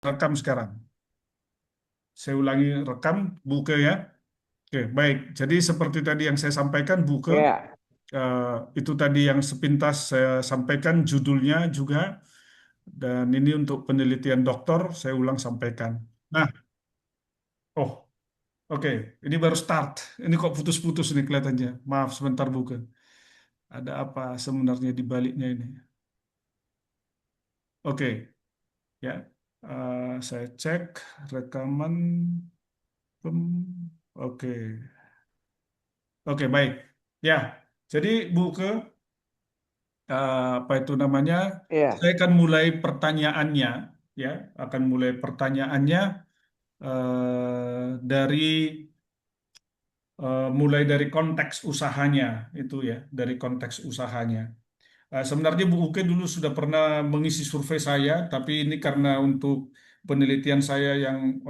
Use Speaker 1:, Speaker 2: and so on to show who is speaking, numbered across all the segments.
Speaker 1: Rekam sekarang. Saya ulangi rekam, buka ya. Oke, baik. Jadi seperti tadi yang saya sampaikan, buka.
Speaker 2: Ya,
Speaker 1: eh, itu tadi yang sepintas saya sampaikan judulnya juga. Dan ini untuk penelitian dokter, saya ulang sampaikan. Nah, oh, oke. Ini baru start. Ini kok putus-putus nih kelihatannya. Maaf, sebentar buka. Ada apa sebenarnya di baliknya ini? Oke, ya. Saya cek rekaman. Oke. Oke, baik. Ya, jadi Bu apa itu namanya? Saya
Speaker 2: ya,
Speaker 1: akan mulai pertanyaannya, ya, akan mulai pertanyaannya dari mulai dari konteks usahanya itu ya, dari konteks usahanya. Sebenarnya Bu Uke dulu sudah pernah mengisi survei saya, tapi ini karena untuk penelitian saya yang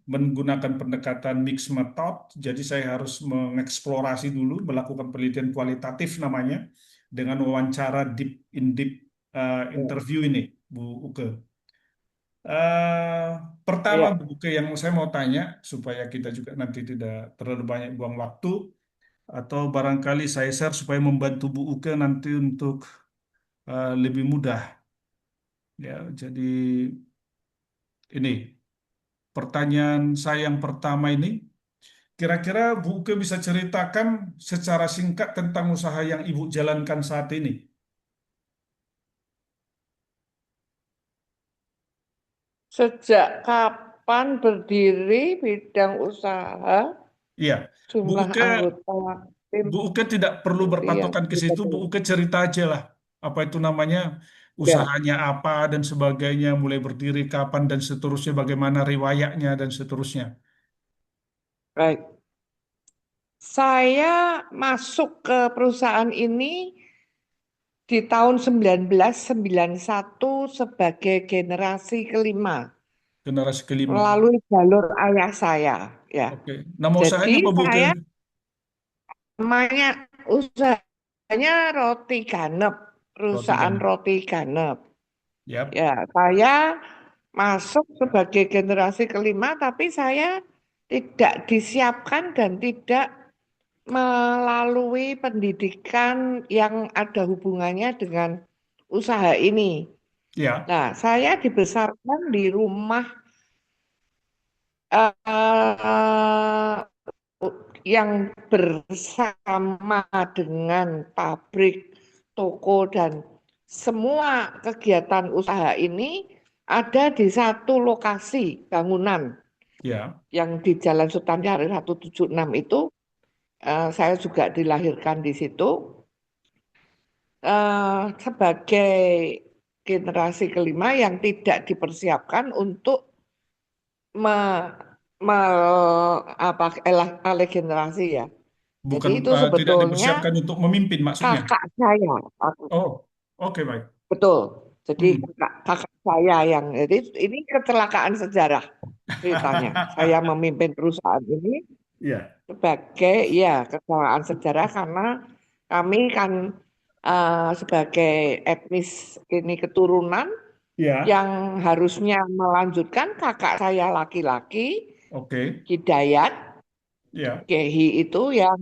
Speaker 1: menggunakan pendekatan mixed method, jadi saya harus mengeksplorasi dulu, melakukan penelitian kualitatif namanya, dengan wawancara deep
Speaker 2: ya,
Speaker 1: interview ini, Bu Uke. Eh, Pertama,
Speaker 2: ya.
Speaker 1: Bu Uke, yang saya mau tanya, supaya kita juga nanti tidak terlalu banyak buang waktu, atau barangkali saya share supaya membantu Bu Uke nanti untuk lebih mudah ya. Jadi ini pertanyaan saya yang pertama ini, kira-kira Bu Uke bisa ceritakan secara singkat tentang usaha yang Ibu jalankan saat ini?
Speaker 2: Sejak kapan berdiri bidang usaha,
Speaker 1: Iya, Bu
Speaker 2: jumlah
Speaker 1: Uke
Speaker 2: anggota tim
Speaker 1: Bu Uke tidak perlu
Speaker 2: itu ya,
Speaker 1: berpatokan ke situ, Bu Uke cerita aja lah apa itu namanya,
Speaker 2: ya,
Speaker 1: usahanya apa dan sebagainya, mulai berdiri kapan dan seterusnya, bagaimana riwayatnya dan seterusnya.
Speaker 2: baik. Saya masuk ke perusahaan ini di tahun 1991 sebagai generasi kelima
Speaker 1: Generasi kelima.
Speaker 2: melalui jalur ayah saya, ya.
Speaker 1: Oke, nama
Speaker 2: Jadi
Speaker 1: usahanya apa Bu Uke?
Speaker 2: saya namanya usahanya roti ganep,
Speaker 1: Roti
Speaker 2: perusahaan
Speaker 1: Gana.
Speaker 2: roti ganep.
Speaker 1: Yap.
Speaker 2: Ya, saya masuk sebagai generasi kelima, tapi saya tidak disiapkan dan tidak melalui pendidikan yang ada hubungannya dengan usaha ini.
Speaker 1: Ya.
Speaker 2: Nah, saya dibesarkan di rumah eh, yang bersama dengan pabrik, toko, dan semua kegiatan usaha ini ada di satu lokasi bangunan
Speaker 1: Ya.
Speaker 2: yang di Jalan Sultan Syahrir 176 itu. Saya juga dilahirkan di situ sebagai generasi kelima yang tidak dipersiapkan untuk me, apa alih generasi ya. Jadi
Speaker 1: Bukan
Speaker 2: itu
Speaker 1: tidak
Speaker 2: sebetulnya
Speaker 1: dipersiapkan untuk memimpin maksudnya.
Speaker 2: kakak saya.
Speaker 1: Oh, oke baik.
Speaker 2: Betul. Jadi
Speaker 1: Hmm.
Speaker 2: kakak saya yang jadi ini kecelakaan sejarah ceritanya. Saya memimpin perusahaan ini
Speaker 1: Ya,
Speaker 2: sebagai ya kecelakaan sejarah karena kami kan sebagai etnis ini keturunan
Speaker 1: ya,
Speaker 2: yang harusnya melanjutkan kakak saya laki-laki
Speaker 1: oke,
Speaker 2: Hidayat
Speaker 1: ya,
Speaker 2: Gehi itu yang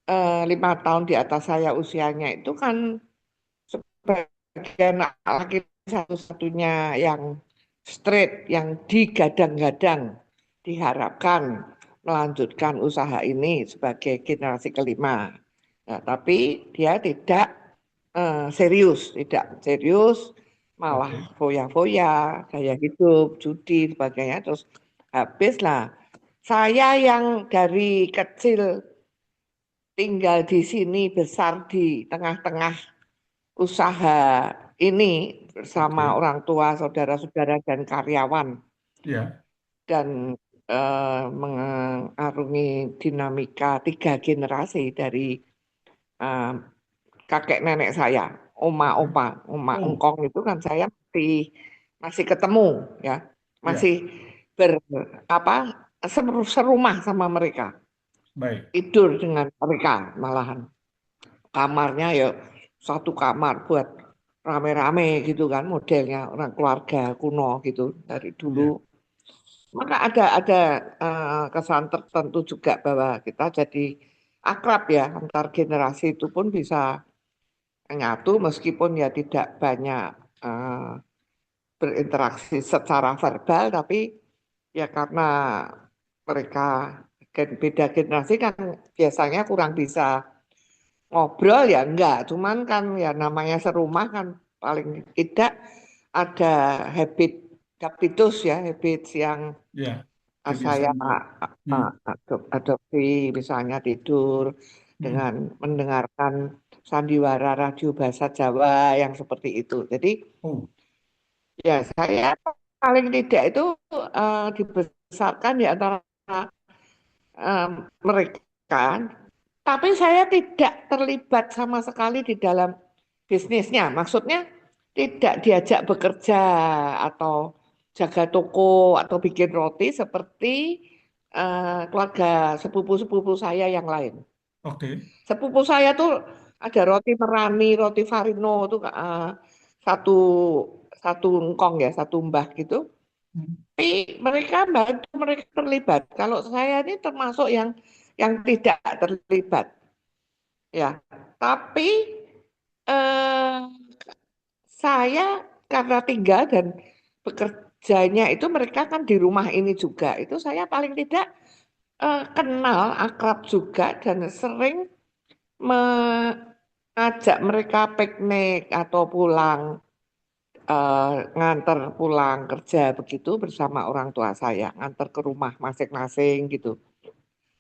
Speaker 2: 5 tahun di atas saya usianya itu kan sebagai anak laki satu-satunya yang straight, yang digadang-gadang, diharapkan melanjutkan usaha ini sebagai generasi kelima. Nah, tapi dia tidak serius, malah
Speaker 1: oke.
Speaker 2: foya-foya, gaya hidup, judi, sebagainya. Terus habislah. Saya yang dari kecil tinggal di sini, besar di tengah-tengah usaha ini bersama
Speaker 1: Oke.
Speaker 2: orang tua, saudara-saudara, dan karyawan,
Speaker 1: Ya,
Speaker 2: dan mengarungi dinamika 3 generasi dari eh, kakek nenek saya, oma
Speaker 1: oke.
Speaker 2: opa, oma
Speaker 1: Oh,
Speaker 2: engkong itu kan saya masih masih ketemu ya, masih
Speaker 1: ya,
Speaker 2: ber apa serumah sama mereka,
Speaker 1: baik.
Speaker 2: tidur dengan mereka malahan kamarnya ya satu kamar buat rame-rame gitu kan modelnya orang keluarga kuno gitu dari dulu.
Speaker 1: Ya.
Speaker 2: Maka ada kesan tertentu juga bahwa kita jadi akrab ya antar generasi itu pun bisa nyatu meskipun ya tidak banyak eh, berinteraksi secara verbal tapi ya karena mereka beda generasi kan biasanya kurang bisa ngobrol ya enggak, cuman kan ya namanya serumah kan paling tidak ada habit habitus ya, habits yang
Speaker 1: Ya,
Speaker 2: saya
Speaker 1: kebiasaan baik. Hmm.
Speaker 2: adopsi, misalnya tidur
Speaker 1: Hmm.
Speaker 2: dengan mendengarkan sandiwara radio bahasa Jawa yang seperti itu. Jadi
Speaker 1: Oh,
Speaker 2: ya saya paling tidak itu dibesarkan di antara eh, mereka, tapi saya tidak terlibat sama sekali di dalam bisnisnya. Maksudnya tidak diajak bekerja atau jaga toko atau bikin roti seperti keluarga sepupu-sepupu saya yang lain.
Speaker 1: oke.
Speaker 2: Sepupu saya tuh ada roti Merani, roti Farino tuh satu satu ngkong ya, satu mbah gitu.
Speaker 1: Hmm.
Speaker 2: Tapi mereka bantu, mereka terlibat. Kalau saya ini termasuk yang tidak terlibat, ya. Tapi eh, saya karena tinggal dan bekerjanya itu mereka kan di rumah ini juga. Itu saya paling tidak kenal, akrab juga dan sering mengajak mereka piknik atau pulang nganter pulang kerja begitu bersama orang tua saya, nganter ke rumah masing-masing gitu.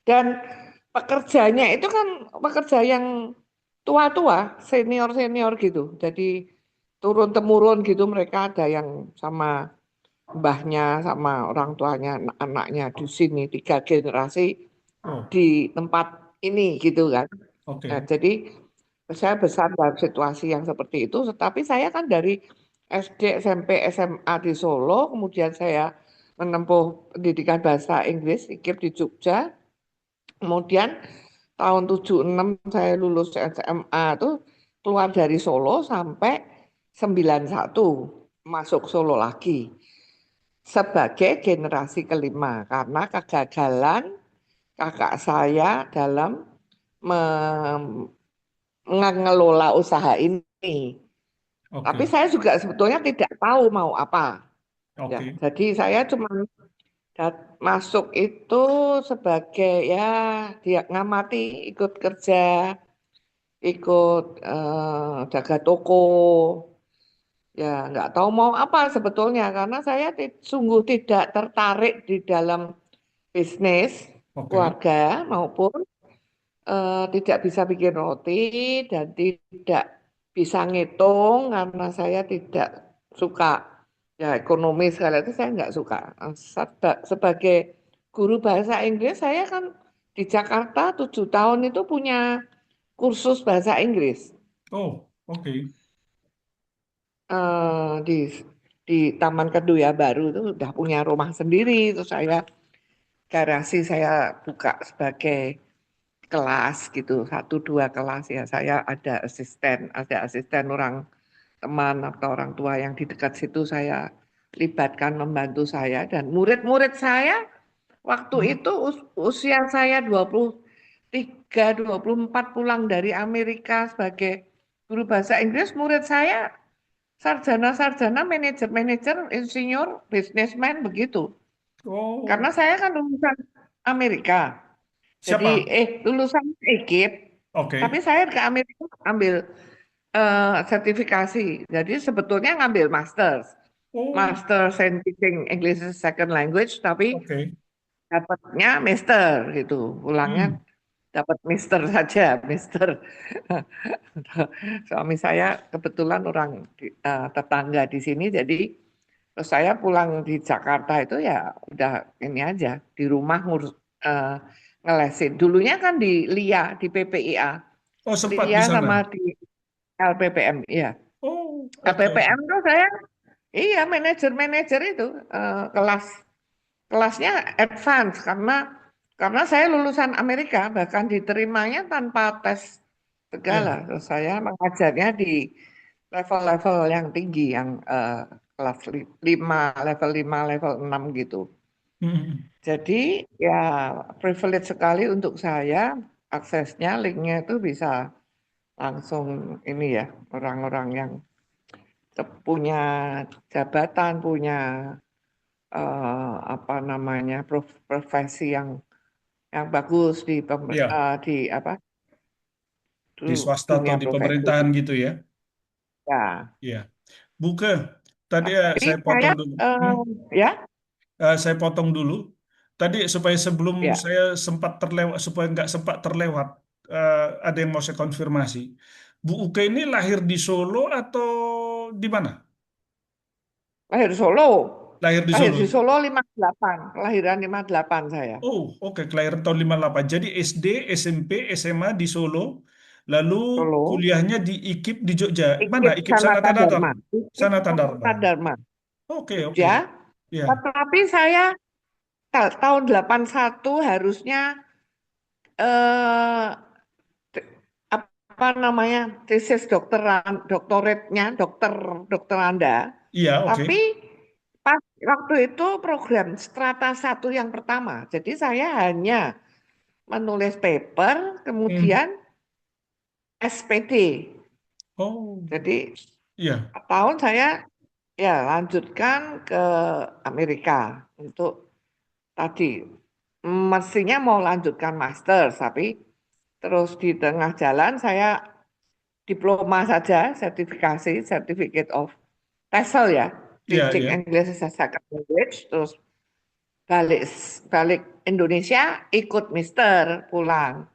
Speaker 2: Dan pekerjanya itu kan pekerja yang tua-tua, senior-senior gitu. Jadi turun temurun gitu mereka ada yang sama mbahnya sama orang tuanya, anaknya di sini 3 generasi
Speaker 1: Oh,
Speaker 2: di tempat ini gitu kan. Nah,
Speaker 1: oke.
Speaker 2: jadi saya besar dalam situasi yang seperti itu, tetapi saya kan dari SD, SMP, SMA di Solo, kemudian saya menempuh pendidikan bahasa Inggris, IKIP di Jogja, kemudian tahun 76 saya lulus SMA tuh keluar dari Solo sampai 91 masuk Solo lagi sebagai generasi kelima karena kegagalan kakak saya dalam mengelola usaha ini. Tapi
Speaker 1: Oke.
Speaker 2: saya juga sebetulnya tidak tahu mau apa. Ya,
Speaker 1: Oke.
Speaker 2: jadi saya cuma masuk itu sebagai ya dia ngamati, ikut kerja, ikut jaga toko. Ya, nggak tahu mau apa sebetulnya karena saya sungguh tidak tertarik di dalam bisnis
Speaker 1: Oke.
Speaker 2: keluarga maupun tidak bisa bikin roti dan tidak bisa ngitung karena saya tidak suka ya ekonomi segala itu saya nggak suka. Sebagai guru bahasa Inggris saya kan di Jakarta 7 tahun itu punya kursus bahasa Inggris
Speaker 1: Oh, oke.
Speaker 2: di Taman Kedoya Baru itu sudah punya rumah sendiri itu saya garasi saya buka sebagai kelas gitu, 1 2 kelas ya. Saya ada asisten orang teman atau orang tua yang di dekat situ saya libatkan membantu saya dan murid-murid saya waktu
Speaker 1: Hmm.
Speaker 2: itu usia saya 23, 24 pulang dari Amerika sebagai guru bahasa Inggris, murid saya sarjana-sarjana, manajer-manajer, insinyur, bisnismen begitu.
Speaker 1: Oh,
Speaker 2: Karena saya kan lulusan Amerika. Jadi
Speaker 1: siapa?
Speaker 2: lulusan IKIP, tapi
Speaker 1: Oke.
Speaker 2: saya ke Amerika ambil sertifikasi. Jadi sebetulnya ngambil
Speaker 1: Oh,
Speaker 2: master in teaching English as a second language, tapi
Speaker 1: oke.
Speaker 2: dapatnya master gitu. Pulangnya
Speaker 1: Hmm.
Speaker 2: dapat mister saja, mister. Suami saya kebetulan orang tetangga di sini, jadi terus saya pulang di Jakarta itu ya udah ini aja di rumah ngurus eh, ngelesin. Dulunya kan di LIA, di PPIA,
Speaker 1: Oh, sempat
Speaker 2: LIA
Speaker 1: di
Speaker 2: sama
Speaker 1: sana.
Speaker 2: di LPPM, iya.
Speaker 1: Oh, oke, oke.
Speaker 2: LPPM tuh saya, iya manajer-manajer itu kelasnya advance karena saya lulusan Amerika bahkan diterimanya tanpa tes segala.
Speaker 1: Ya.
Speaker 2: Terus saya mengajarnya di level-level yang tinggi, yang kelas 5, level 5, level 6 gitu.
Speaker 1: Hmm.
Speaker 2: Jadi ya privilege sekali untuk saya, aksesnya, linknya itu bisa langsung ini ya, orang-orang yang punya jabatan, punya apa namanya, profesi yang bagus di
Speaker 1: Ya,
Speaker 2: di apa
Speaker 1: di swasta atau
Speaker 2: dunia
Speaker 1: di
Speaker 2: profesi.
Speaker 1: pemerintahan gitu ya.
Speaker 2: Ya,
Speaker 1: Ya, Buke, tadi
Speaker 2: tapi
Speaker 1: saya
Speaker 2: saya
Speaker 1: potong dulu. Hmm?
Speaker 2: ya
Speaker 1: Saya potong dulu. Tadi supaya sebelum
Speaker 2: ya
Speaker 1: saya sempat terlewat, supaya nggak sempat terlewat, eh, ada yang mau saya konfirmasi. Bu Uke ini lahir di Solo atau di mana?
Speaker 2: lahir di Solo,
Speaker 1: Lahir di
Speaker 2: lahir
Speaker 1: Solo.
Speaker 2: di Solo 58, kelahiran 58 saya.
Speaker 1: Oh, oke, kelahiran tahun 58. Jadi SD, SMP, SMA di Solo, lalu
Speaker 2: Solo,
Speaker 1: kuliahnya di IKIP di Jogja. Mana?
Speaker 2: IKIP
Speaker 1: IKIP
Speaker 2: Sanata
Speaker 1: Sanata Datar.
Speaker 2: Dharma, IKIP
Speaker 1: Sanata Dharma.
Speaker 2: Sanata Dharma,
Speaker 1: Oke, oke.
Speaker 2: Jogja.
Speaker 1: Ya,
Speaker 2: Tetapi saya tahun 81 harusnya eh, te- apa namanya, tesis doktoratnya dokter Anda.
Speaker 1: iya, oke.
Speaker 2: Tapi pas waktu itu program strata satu yang pertama. Jadi saya hanya menulis paper,
Speaker 1: Hmm.
Speaker 2: kemudian SPD.
Speaker 1: Oh,
Speaker 2: Jadi
Speaker 1: iya,
Speaker 2: tahun saya ya lanjutkan ke Amerika untuk tadi mestinya mau lanjutkan master, tapi terus di tengah jalan saya diploma saja, sertifikasi, Certificate of TESOL ya,
Speaker 1: iya,
Speaker 2: Teaching
Speaker 1: iya.
Speaker 2: English as a Second Language, terus balik balik Indonesia ikut Mister pulang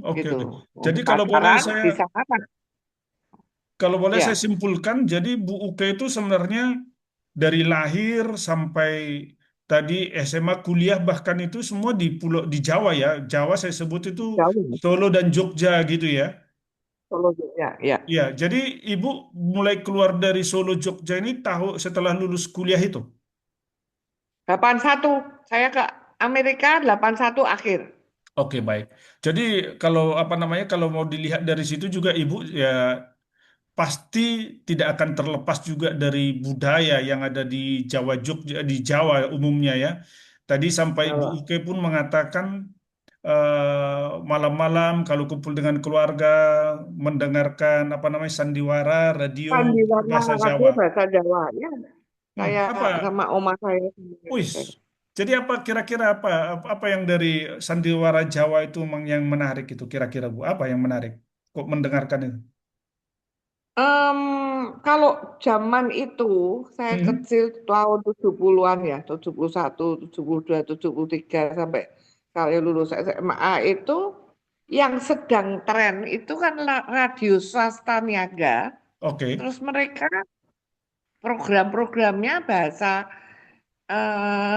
Speaker 1: Oke,
Speaker 2: gitu.
Speaker 1: oke.
Speaker 2: Nah,
Speaker 1: Jadi
Speaker 2: pasaran di sana kan
Speaker 1: kalau boleh saya
Speaker 2: ya
Speaker 1: simpulkan, jadi Bu Uke itu sebenarnya dari lahir sampai tadi SMA, kuliah bahkan itu semua di pulau di Jawa ya. Jawa saya sebut itu
Speaker 2: jauh
Speaker 1: Solo dan Jogja gitu ya.
Speaker 2: Solo ya ya.
Speaker 1: Ya, jadi Ibu mulai keluar dari Solo Jogja ini tahu setelah lulus kuliah itu.
Speaker 2: 81 saya ke Amerika 81 akhir.
Speaker 1: Oke, baik. Jadi kalau apa namanya kalau mau dilihat dari situ juga Ibu ya pasti tidak akan terlepas juga dari budaya yang ada di Jawa Jogja di Jawa umumnya ya. Tadi sampai Bu
Speaker 2: Jawa.
Speaker 1: Uke pun mengatakan malam-malam kalau kumpul dengan keluarga mendengarkan apa namanya sandiwara radio
Speaker 2: Sandiwara
Speaker 1: bahasa
Speaker 2: radio
Speaker 1: Jawa.
Speaker 2: bahasa Jawa ya. Saya
Speaker 1: Apa?
Speaker 2: sama oma saya.
Speaker 1: Wis. Jadi apa kira-kira apa yang dari sandiwara Jawa itu yang menarik itu kira-kira Bu? Apa yang menarik? Kok mendengarkan itu?
Speaker 2: Em, kalau zaman itu saya
Speaker 1: Hmm,
Speaker 2: kecil tahun 70-an ya, 71, 72, 73 sampai saya lulus SMA itu yang sedang tren itu kan radio swasta niaga.
Speaker 1: oke,
Speaker 2: Terus mereka program-programnya bahasa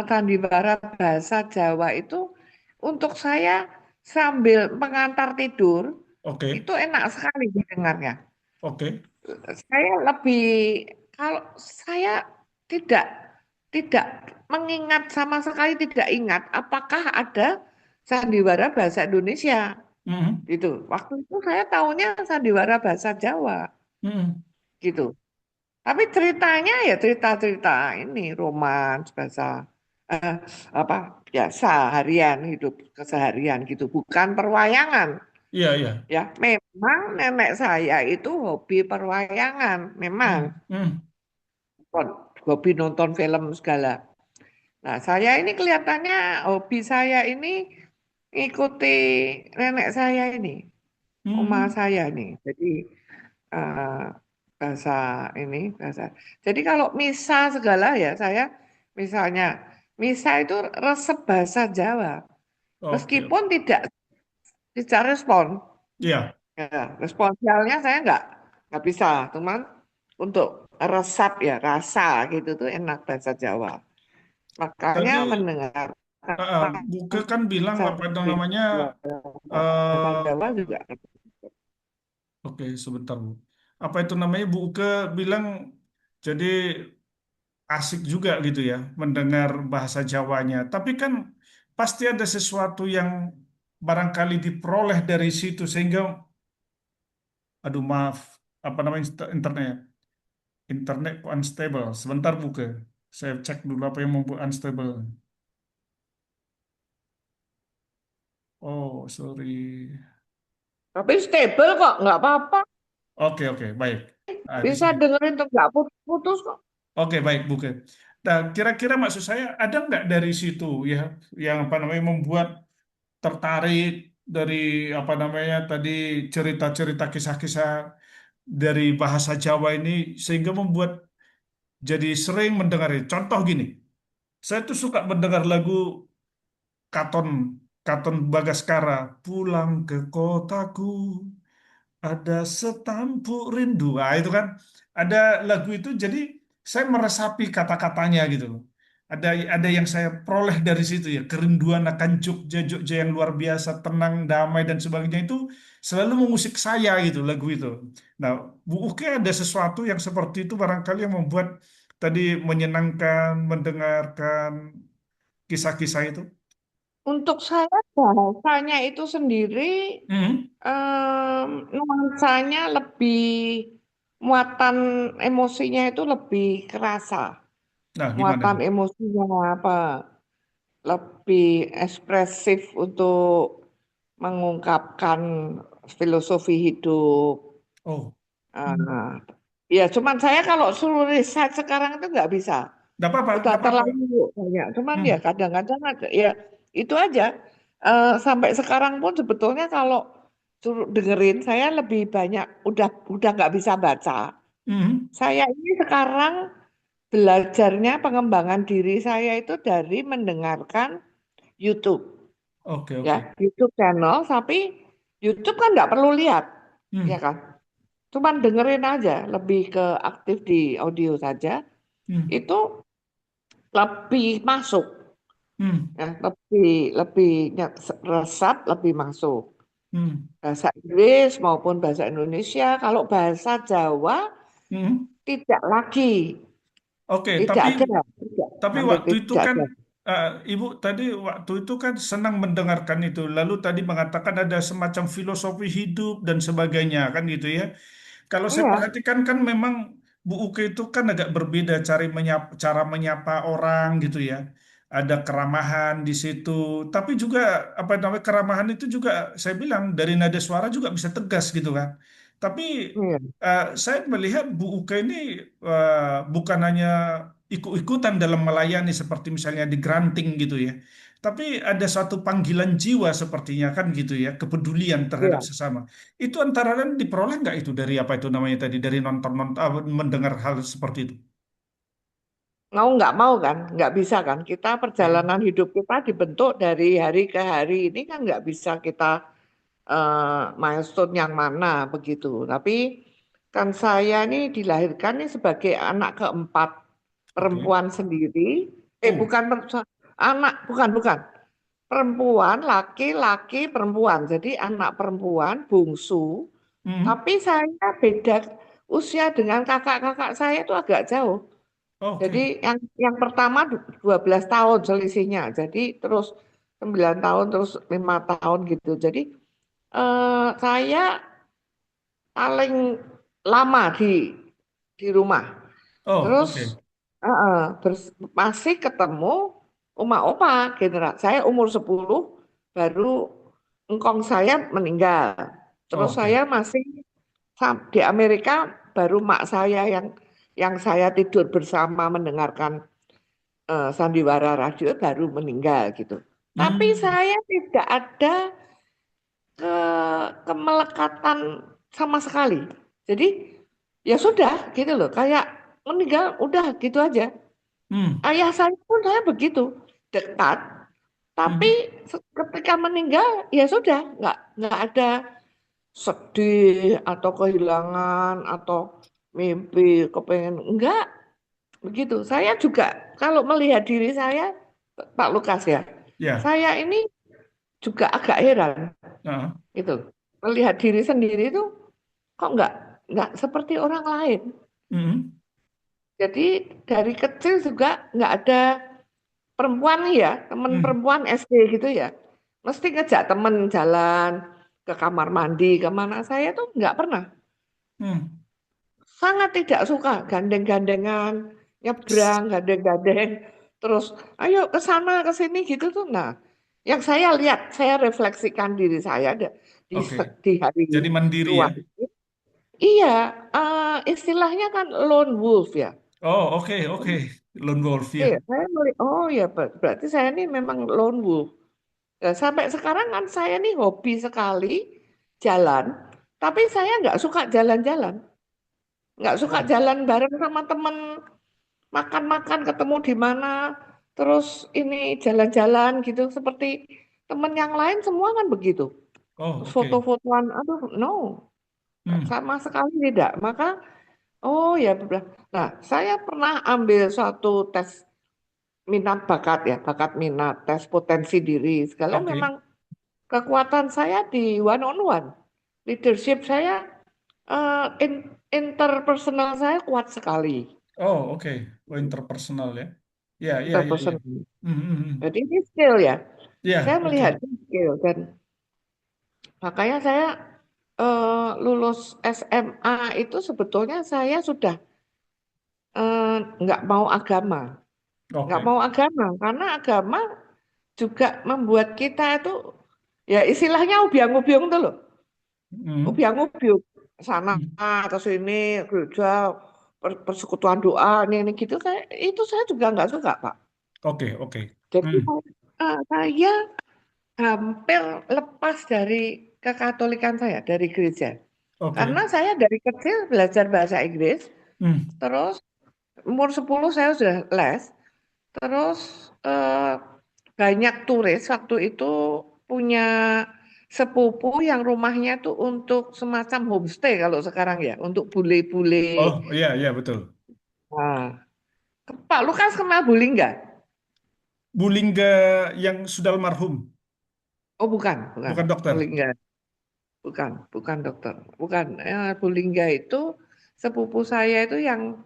Speaker 2: sandiwara bahasa Jawa itu untuk saya sambil mengantar tidur
Speaker 1: oke,
Speaker 2: itu enak sekali didengarnya.
Speaker 1: oke.
Speaker 2: Saya lebih kalau saya tidak tidak mengingat sama sekali tidak ingat apakah ada sandiwara bahasa Indonesia
Speaker 1: Hmm,
Speaker 2: gitu. Waktu itu saya tahunya sandiwara bahasa Jawa
Speaker 1: hmm.
Speaker 2: gitu. Tapi ceritanya ya cerita-cerita ini romans bahasa eh, apa biasa harian hidup keseharian gitu, bukan perwayangan.
Speaker 1: Iya, iya.
Speaker 2: Ya, memang nenek saya itu hobi perwayangan, memang
Speaker 1: Hmm, hmm.
Speaker 2: hobi nonton film segala. Nah, saya ini kelihatannya hobi saya ini ngikuti nenek saya ini, oma
Speaker 1: Hmm.
Speaker 2: saya ini. Jadi eh, bahasa ini bahasa. Jadi kalau misa segala ya saya misalnya misa itu resep bahasa Jawa,
Speaker 1: Oke,
Speaker 2: meskipun tidak respon.
Speaker 1: iya.
Speaker 2: Ya, responsialnya saya nggak bisa, cuman untuk resap ya rasa gitu tuh enak bahasa Jawa. Makanya
Speaker 1: Tadi
Speaker 2: mendengar
Speaker 1: Buke kan bilang apa itu namanya?
Speaker 2: bahasa
Speaker 1: eh
Speaker 2: Jawa juga.
Speaker 1: oke, sebentar Bu. Apa itu namanya Bu Uke bilang jadi asik juga gitu ya mendengar bahasa Jawanya. Tapi kan pasti ada sesuatu yang barangkali diperoleh dari situ sehingga, aduh maaf. apa namanya internetnya? Internet kok unstable. Sebentar buka. Saya cek dulu apa yang membuat unstable. Oh, sorry.
Speaker 2: Tapi stable kok, nggak apa-apa.
Speaker 1: Oke, oke, baik. Ah, di
Speaker 2: Bisa
Speaker 1: sini.
Speaker 2: dengerin tuh nggak putus-putus kok.
Speaker 1: Oke, baik, buka. Nah, kira-kira maksud saya ada nggak dari situ ya yang apa namanya membuat tertarik dari apa namanya tadi cerita-cerita kisah-kisah dari bahasa Jawa ini sehingga membuat jadi sering mendengar. Contoh gini, saya tuh suka mendengar lagu Katon Katon Bagaskara, pulang ke kotaku. Ada setampuk rindu. Ah, itu kan ada lagu itu jadi saya meresapi kata-katanya gitu loh. Ada yang saya peroleh dari situ ya, kerinduan akan Jogja, Jogja yang luar biasa, tenang, damai dan sebagainya itu selalu mengusik saya gitu lagu itu. Nah, Bu Uke ada sesuatu yang seperti itu barangkali yang membuat tadi menyenangkan mendengarkan kisah-kisah itu.
Speaker 2: Untuk saya bahasanya itu sendiri
Speaker 1: Hmm.
Speaker 2: nuansanya lebih muatan emosinya itu lebih kerasa.
Speaker 1: Nah, gimana
Speaker 2: Muatan
Speaker 1: itu?
Speaker 2: emosinya apa? Lebih ekspresif untuk mengungkapkan filosofi hidup.
Speaker 1: Oh, hmm.
Speaker 2: Ah, ya, cuman saya kalau suruh riset sekarang itu nggak bisa.
Speaker 1: Nggak apa-apa,
Speaker 2: Udah
Speaker 1: nggak apa-apa.
Speaker 2: terlalu banyak. Cuman ya
Speaker 1: Hmm.
Speaker 2: kadang-kadang ada, ya itu aja. Sampai sekarang pun sebetulnya kalau suruh dengerin, saya lebih banyak udah nggak bisa baca.
Speaker 1: Hmm.
Speaker 2: Saya ini sekarang belajarnya pengembangan diri saya itu dari mendengarkan YouTube,
Speaker 1: Oke,
Speaker 2: ya
Speaker 1: oke.
Speaker 2: YouTube channel. Tapi YouTube kan nggak perlu lihat, ya
Speaker 1: Hmm.
Speaker 2: kan? Cuman dengerin aja, lebih ke aktif di audio saja.
Speaker 1: Hmm.
Speaker 2: Itu lebih masuk,
Speaker 1: Hmm.
Speaker 2: ya, lebih lebih resap, lebih masuk.
Speaker 1: Hmm.
Speaker 2: Bahasa Inggris maupun bahasa Indonesia. Kalau bahasa Jawa
Speaker 1: Hmm.
Speaker 2: tidak lagi,
Speaker 1: Oke,
Speaker 2: tidak
Speaker 1: tapi
Speaker 2: ada, tidak,
Speaker 1: tapi
Speaker 2: hampir
Speaker 1: waktu itu
Speaker 2: tidak
Speaker 1: kan
Speaker 2: ada.
Speaker 1: Ibu tadi waktu itu kan senang mendengarkan itu. Lalu tadi mengatakan ada semacam filosofi hidup dan sebagainya kan gitu ya. Kalau saya
Speaker 2: Iya,
Speaker 1: perhatikan kan memang Bu Uke itu kan agak berbeda cara menyapa orang gitu ya. Ada keramahan di situ, tapi juga apa namanya keramahan itu juga saya bilang dari nada suara juga bisa tegas gitu kan. Tapi
Speaker 2: iya,
Speaker 1: saya melihat Bu Uke ini bukan hanya ikut-ikutan dalam melayani seperti misalnya di Granting gitu ya. Tapi ada suatu panggilan jiwa sepertinya kan gitu ya, kepedulian terhadap
Speaker 2: iya.
Speaker 1: sesama. Itu antara lain diperoleh nggak itu dari apa itu namanya tadi dari nonton nonton mendengar hal seperti itu.
Speaker 2: Nggak mau kan, nggak bisa kan. Kita
Speaker 1: Ya.
Speaker 2: perjalanan hidup kita dibentuk dari hari ke hari ini kan nggak bisa kita milestone yang mana begitu. Tapi kan saya ini dilahirkan nih sebagai anak keempat
Speaker 1: Oke.
Speaker 2: perempuan sendiri.
Speaker 1: Oh.
Speaker 2: Bukan anak, bukan. Perempuan, laki-laki, perempuan. Jadi anak perempuan bungsu.
Speaker 1: Hmm.
Speaker 2: Tapi saya beda usia dengan kakak-kakak saya itu agak jauh. Jadi
Speaker 1: Oke.
Speaker 2: yang pertama 12 tahun selisihnya. Jadi terus 9 tahun, terus 5 tahun gitu. Jadi saya paling lama di rumah.
Speaker 1: Oh,
Speaker 2: Terus
Speaker 1: oke.
Speaker 2: masih ketemu oma-oma generasi. Saya umur 10 baru engkong saya meninggal. Terus
Speaker 1: Oh, oke.
Speaker 2: saya masih di Amerika baru mak saya yang saya tidur bersama mendengarkan sandiwara radio baru meninggal gitu. Tapi
Speaker 1: Hmm.
Speaker 2: saya tidak ada ke kemelekatan sama sekali. Jadi ya sudah gitu loh, kayak meninggal udah gitu aja.
Speaker 1: Hmm.
Speaker 2: Ayah saya pun saya begitu dekat, tapi
Speaker 1: Hmm.
Speaker 2: ketika meninggal ya sudah nggak ada sedih atau kehilangan atau mimpi kepengen enggak begitu. Saya juga kalau melihat diri saya, Pak Lukas ya,
Speaker 1: Ya.
Speaker 2: saya ini juga agak heran
Speaker 1: Ah.
Speaker 2: gitu. Melihat diri sendiri itu kok nggak seperti orang lain.
Speaker 1: Hmm.
Speaker 2: Jadi dari kecil juga nggak ada perempuan nih ya, teman
Speaker 1: Hmm.
Speaker 2: perempuan SD gitu ya. Mesti ngejak temen jalan ke kamar mandi, kemana saya tuh nggak pernah.
Speaker 1: Hmm.
Speaker 2: sangat tidak suka gandeng-gandengan, nyebrang, gandeng-gandeng, terus ayo ke sana ke sini gitu tuh. Nah, yang saya lihat, saya refleksikan diri saya di,
Speaker 1: Oke.
Speaker 2: di hari
Speaker 1: Jadi mandiri
Speaker 2: tua
Speaker 1: ya.
Speaker 2: ini. Iya, istilahnya kan lone wolf ya.
Speaker 1: Oh, oke, oke. Lone Wolf
Speaker 2: Iya,
Speaker 1: ya.
Speaker 2: saya melihat, oh ya berarti saya ini memang lone wolf. Ya, sampai sekarang kan saya nih hobi sekali jalan, tapi saya nggak suka jalan-jalan. Nggak suka
Speaker 1: Oh,
Speaker 2: jalan bareng sama temen, makan-makan ketemu di mana, terus ini jalan-jalan gitu. Seperti temen yang lain semua kan begitu.
Speaker 1: oh,
Speaker 2: Terus
Speaker 1: oke.
Speaker 2: foto-fotoan, aduh no,
Speaker 1: Hmm,
Speaker 2: sama sekali tidak. Maka, oh ya, nah saya pernah ambil suatu tes minat bakat ya, bakat minat, tes potensi diri. Segala
Speaker 1: oke.
Speaker 2: memang kekuatan saya di one on one. Leadership saya, interpersonal saya kuat sekali.
Speaker 1: Oh, oke. Oh, interpersonal ya. Ya, ya, ya, ya.
Speaker 2: Interpersonal.
Speaker 1: Hmm, hmm, hmm.
Speaker 2: Jadi ini skill ya. Saya
Speaker 1: Ya,
Speaker 2: melihat
Speaker 1: oke.
Speaker 2: ini skill dan makanya saya lulus SMA itu sebetulnya saya sudah nggak mau agama, nggak
Speaker 1: Oke.
Speaker 2: mau agama karena agama juga membuat kita itu ya istilahnya ubiang-ubiang tuh loh,
Speaker 1: Hmm,
Speaker 2: ubiang-ubiang sana
Speaker 1: hmm.
Speaker 2: ke sini gereja persekutuan doa ini gitu saya itu saya juga nggak suka Pak.
Speaker 1: Oke, oke.
Speaker 2: Jadi
Speaker 1: Hmm,
Speaker 2: saya hampir lepas dari kekatolikan saya dari gereja.
Speaker 1: oke.
Speaker 2: Karena saya dari kecil belajar bahasa Inggris,
Speaker 1: Hmm.
Speaker 2: terus umur 10 saya sudah les, terus banyak turis waktu itu punya sepupu yang rumahnya tuh untuk semacam homestay kalau sekarang ya, untuk bule-bule.
Speaker 1: Oh, iya, iya, betul.
Speaker 2: Nah, Pak Lukas kenal bule nggak?
Speaker 1: Bulingga yang sudah almarhum,
Speaker 2: Oh bukan, bukan,
Speaker 1: bukan dokter.
Speaker 2: bule nggak, bukan, bukan dokter, bukan. Bulingga itu sepupu saya itu yang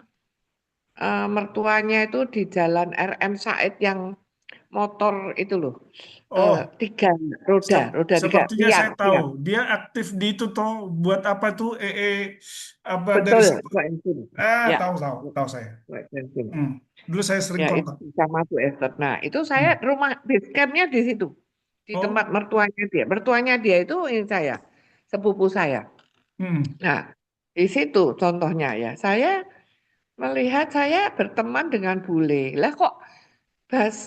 Speaker 2: mertuanya itu di Jalan RM Said yang motor itu loh,
Speaker 1: Oh,
Speaker 2: tiga roda, roda tiga,
Speaker 1: sepertinya
Speaker 2: liar,
Speaker 1: saya tahu.
Speaker 2: liar.
Speaker 1: Dia aktif di itu toh buat apa tuh apa dari
Speaker 2: Betul, Pak Ensin. Ya,
Speaker 1: tahu tahu tahu saya.
Speaker 2: Pak Ensin.
Speaker 1: Hmm. Dulu saya sering
Speaker 2: Ya, itu
Speaker 1: kontak.
Speaker 2: bisa masuk Esther. Nah, itu saya
Speaker 1: Hmm.
Speaker 2: rumah base campnya di situ, di tempat
Speaker 1: Oh,
Speaker 2: mertuanya dia. Mertuanya dia itu ini saya, sepupu saya.
Speaker 1: hmm.
Speaker 2: Nah, di situ contohnya ya, saya melihat saya berteman dengan bule. Lah kok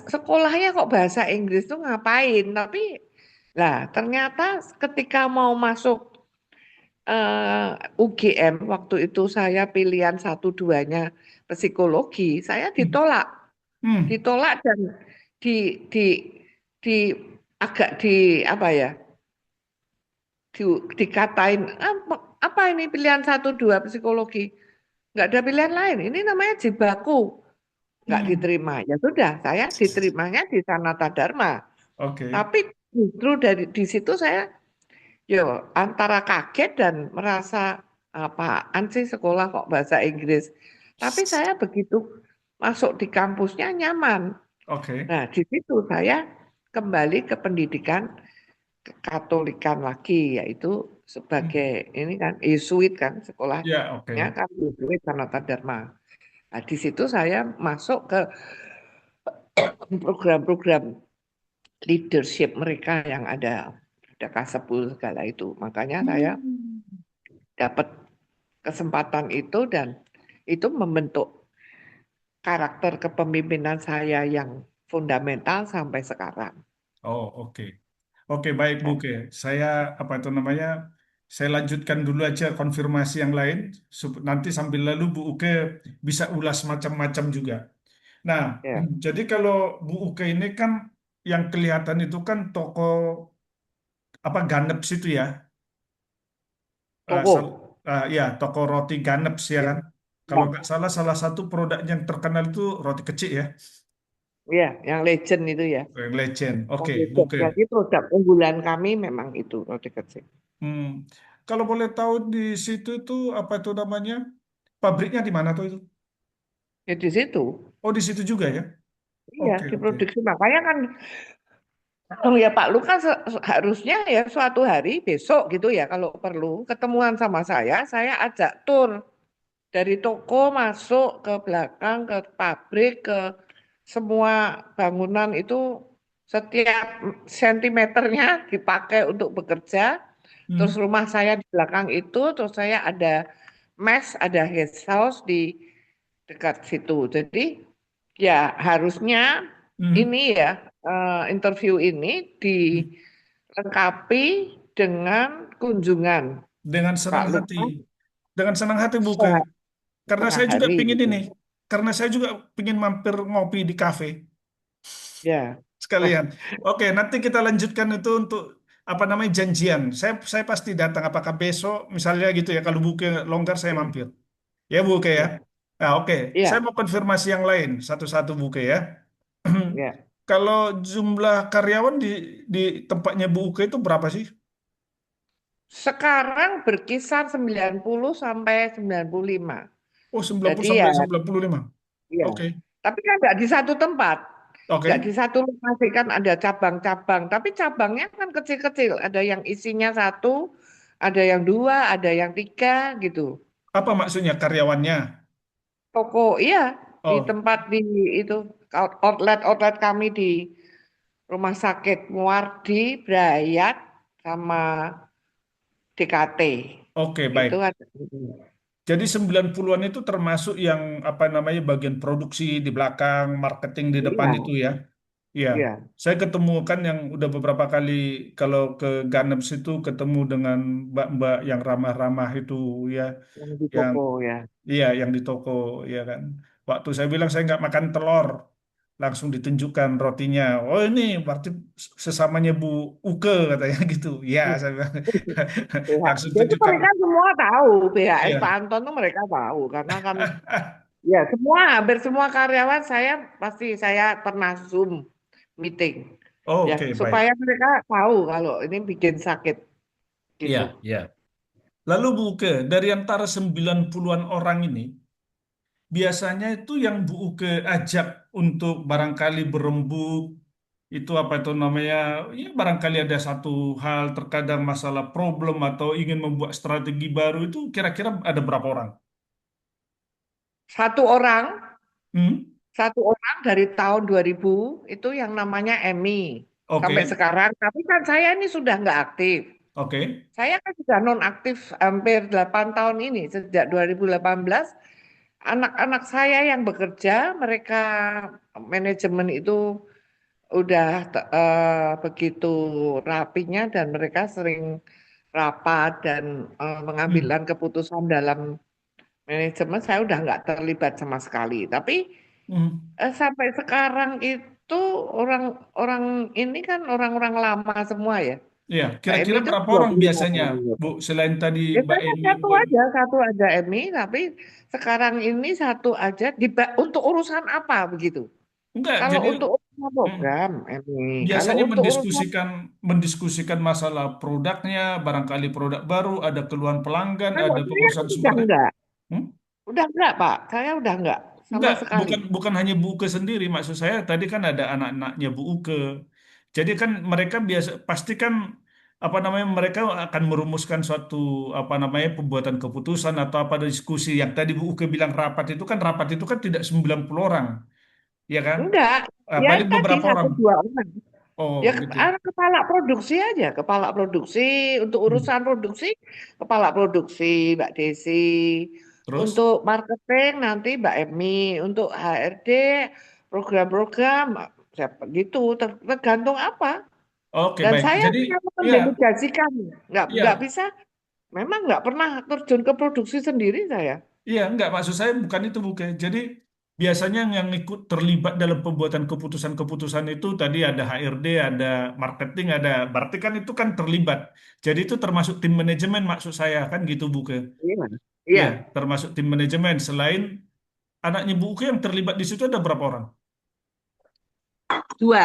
Speaker 2: sekolahnya kok bahasa Inggris tuh ngapain? Tapi lah ternyata ketika mau masuk UGM waktu itu saya pilihan satu duanya psikologi, saya
Speaker 1: Hmm.
Speaker 2: ditolak,
Speaker 1: Hmm.
Speaker 2: ditolak dan di di di agak di apa ya, di, dikatain apa ini pilihan satu dua psikologi, nggak ada pilihan lain. Ini namanya jibaku, nggak
Speaker 1: Hmm.
Speaker 2: diterima. Ya sudah, saya diterimanya di Sanata Dharma.
Speaker 1: Oke.
Speaker 2: Tapi justru dari di situ saya yo antara kaget dan merasa apaan sih sekolah kok bahasa Inggris. Tapi saya begitu masuk di kampusnya nyaman.
Speaker 1: Oke.
Speaker 2: Nah, di situ saya kembali ke pendidikan Katolikan lagi, yaitu sebagai
Speaker 1: Hmm.
Speaker 2: ini kan Yesuit kan
Speaker 1: Ya,
Speaker 2: sekolahnya
Speaker 1: oke.
Speaker 2: kan Yesuit Sanata Dharma. Nah, di situ saya masuk ke program-program leadership mereka yang ada Kasebul segala itu. Makanya saya
Speaker 1: Hmm.
Speaker 2: dapat kesempatan itu dan itu membentuk karakter kepemimpinan saya yang fundamental sampai sekarang.
Speaker 1: Oh, oke. Oke, baik Bu
Speaker 2: Dan
Speaker 1: Ke. Saya apa itu namanya? Saya lanjutkan dulu aja konfirmasi yang lain. Nanti sambil lalu Bu Uke bisa ulas macam-macam juga. Nah,
Speaker 2: ya,
Speaker 1: jadi kalau Bu Uke ini kan yang kelihatan itu kan toko apa Ganep situ ya.
Speaker 2: toko,
Speaker 1: Ya, toko roti Ganep ya
Speaker 2: ya,
Speaker 1: kan. Kalau
Speaker 2: ya,
Speaker 1: nggak salah salah satu produk yang terkenal itu roti kecil ya,
Speaker 2: ya, yang legend itu ya.
Speaker 1: yang legend.
Speaker 2: Yang
Speaker 1: Oke, Bu
Speaker 2: legend.
Speaker 1: Uke.
Speaker 2: Jadi produk unggulan kami memang itu roti kecil.
Speaker 1: Hmm. Kalau boleh tahu di situ itu apa itu namanya? Pabriknya di mana tuh itu?
Speaker 2: Ya di situ,
Speaker 1: Oh, di situ juga ya?
Speaker 2: iya
Speaker 1: Oke, oke.
Speaker 2: diproduksi. Makanya kan, oh ya Pak Lukas harusnya ya suatu hari besok gitu ya kalau perlu ketemuan sama saya ajak tur dari toko masuk ke belakang, ke pabrik, ke semua bangunan itu setiap sentimeternya dipakai untuk bekerja. Terus
Speaker 1: Hmm,
Speaker 2: rumah saya di belakang itu, terus saya ada mes, ada guest house di dekat situ. Jadi ya harusnya ini
Speaker 1: hmm,
Speaker 2: ya interview ini
Speaker 1: hmm.
Speaker 2: dilengkapi dengan kunjungan
Speaker 1: Dengan
Speaker 2: Pak
Speaker 1: senang hati,
Speaker 2: Lukas
Speaker 1: dengan senang hati buka.
Speaker 2: se-
Speaker 1: Karena
Speaker 2: setengah
Speaker 1: saya juga
Speaker 2: hari
Speaker 1: pingin
Speaker 2: gitu.
Speaker 1: ini, karena saya juga pingin mampir ngopi di kafe
Speaker 2: Ya,
Speaker 1: sekalian. Oke, nanti kita lanjutkan itu untuk apa namanya janjian. Saya pasti datang. Apakah besok, misalnya gitu ya, kalau buka longgar saya
Speaker 2: ya,
Speaker 1: mampir. Ya buka ya.
Speaker 2: ya,
Speaker 1: Nah, oke, saya
Speaker 2: ya,
Speaker 1: mau konfirmasi yang lain satu-satu buka ya.
Speaker 2: ya.
Speaker 1: Kalau jumlah karyawan di tempatnya Bu Uke itu berapa sih?
Speaker 2: Sekarang berkisar 90 sampai 95.
Speaker 1: Oh, 90
Speaker 2: Jadi ya,
Speaker 1: sampai 95.
Speaker 2: ya.
Speaker 1: Oke.
Speaker 2: Tapi kan nggak di satu tempat. Nggak
Speaker 1: Oke.
Speaker 2: di satu lokasi kan ada cabang-cabang. Tapi cabangnya kan kecil-kecil. Ada yang isinya satu, ada yang dua, ada yang tiga gitu.
Speaker 1: Apa maksudnya karyawannya?
Speaker 2: Toko, iya. Di
Speaker 1: Oh,
Speaker 2: tempat di itu outlet-outlet kami di Rumah Sakit Muardi, Brayat, sama DKT.
Speaker 1: oke,
Speaker 2: Itu
Speaker 1: baik.
Speaker 2: ada.
Speaker 1: Jadi 90-an itu termasuk yang apa namanya bagian produksi di belakang, marketing di depan
Speaker 2: Iya,
Speaker 1: itu ya. Iya.
Speaker 2: iya.
Speaker 1: Saya ketemu kan yang udah beberapa kali kalau ke Ganeps itu ketemu dengan mbak-mbak yang ramah-ramah itu ya,
Speaker 2: Yang di
Speaker 1: yang
Speaker 2: toko ya.
Speaker 1: iya yang di toko ya kan. Waktu saya bilang saya nggak makan telur, langsung ditunjukkan rotinya. Oh ini berarti sesamanya Bu Uke katanya gitu. Ya saya bilang. Langsung
Speaker 2: Jadi
Speaker 1: tunjukkan.
Speaker 2: mereka semua tahu BHS Pak
Speaker 1: Iya.
Speaker 2: Anton tuh mereka tahu karena kan ya semua hampir semua karyawan saya pasti saya pernah Zoom meeting ya
Speaker 1: Oke, baik.
Speaker 2: supaya mereka tahu kalau ini bikin sakit
Speaker 1: Iya,
Speaker 2: gitu.
Speaker 1: iya. Lalu Bu Uke, dari antara 90-an orang ini, biasanya itu yang Bu Uke ajak untuk barangkali berembuk, itu apa itu namanya, ya barangkali ada satu hal, terkadang masalah problem atau ingin membuat strategi baru itu kira-kira ada berapa orang?
Speaker 2: Satu orang
Speaker 1: Hmm?
Speaker 2: satu orang dari tahun 2000 itu yang namanya Emmy sampai
Speaker 1: Oke,
Speaker 2: sekarang tapi kan saya ini sudah nggak aktif.
Speaker 1: oke,
Speaker 2: Saya kan sudah non aktif hampir 8 tahun ini sejak 2018. Anak-anak saya yang bekerja, mereka manajemen itu udah begitu rapinya dan mereka sering rapat dan
Speaker 1: hmm.
Speaker 2: mengambilkan keputusan dalam manajemen. Saya udah nggak terlibat sama sekali. Tapi
Speaker 1: Hmm.
Speaker 2: sampai sekarang itu orang-orang ini kan orang-orang lama semua ya.
Speaker 1: Ya,
Speaker 2: Mbak Emi
Speaker 1: kira-kira
Speaker 2: itu
Speaker 1: berapa orang
Speaker 2: 25
Speaker 1: biasanya,
Speaker 2: tahun.
Speaker 1: Bu, selain tadi Mbak
Speaker 2: Biasanya
Speaker 1: Emi, Bu Emi?
Speaker 2: satu aja Emi, tapi sekarang ini satu aja untuk urusan apa begitu?
Speaker 1: Enggak,
Speaker 2: Kalau
Speaker 1: jadi
Speaker 2: untuk urusan
Speaker 1: hmm,
Speaker 2: program, Emi, kalau
Speaker 1: biasanya
Speaker 2: untuk urusan
Speaker 1: mendiskusikan masalah produknya, barangkali produk baru, ada keluhan pelanggan,
Speaker 2: kalau
Speaker 1: ada
Speaker 2: saya
Speaker 1: pengurusan
Speaker 2: udah
Speaker 1: sumber daya.
Speaker 2: enggak,
Speaker 1: Hmm?
Speaker 2: Pak, saya udah enggak sama
Speaker 1: Enggak,
Speaker 2: sekali.
Speaker 1: bukan hanya Bu Uke sendiri. Maksud saya tadi kan ada anak-anaknya Bu Uke. Jadi kan mereka biasa pastikan apa namanya mereka akan merumuskan suatu apa namanya pembuatan keputusan atau apa diskusi yang tadi Bu Uke bilang rapat itu kan tidak 90 orang, ya kan?
Speaker 2: Enggak, ya
Speaker 1: Paling
Speaker 2: tadi
Speaker 1: beberapa
Speaker 2: satu
Speaker 1: orang.
Speaker 2: dua orang. Ya
Speaker 1: Oh, gitu.
Speaker 2: kepala produksi aja, kepala produksi untuk
Speaker 1: Hmm.
Speaker 2: urusan produksi, kepala produksi Mbak Desi,
Speaker 1: Terus?
Speaker 2: untuk marketing nanti Mbak Emi, untuk HRD program-program siapa gitu tergantung apa.
Speaker 1: Oke,
Speaker 2: Dan
Speaker 1: baik.
Speaker 2: saya
Speaker 1: Jadi,
Speaker 2: memang
Speaker 1: ya,
Speaker 2: mendelegasikan, nggak
Speaker 1: ya,
Speaker 2: bisa, memang nggak pernah terjun ke produksi sendiri saya.
Speaker 1: iya, enggak, maksud saya bukan itu, bukan. Jadi biasanya yang ikut terlibat dalam pembuatan keputusan-keputusan itu tadi ada HRD, ada marketing, ada berarti kan itu kan terlibat. Jadi itu termasuk tim manajemen maksud saya kan gitu, bukan?
Speaker 2: Iya.
Speaker 1: Iya,
Speaker 2: Iya,
Speaker 1: termasuk tim manajemen. Selain anaknya Bu Uke yang terlibat di situ ada berapa orang?
Speaker 2: dua,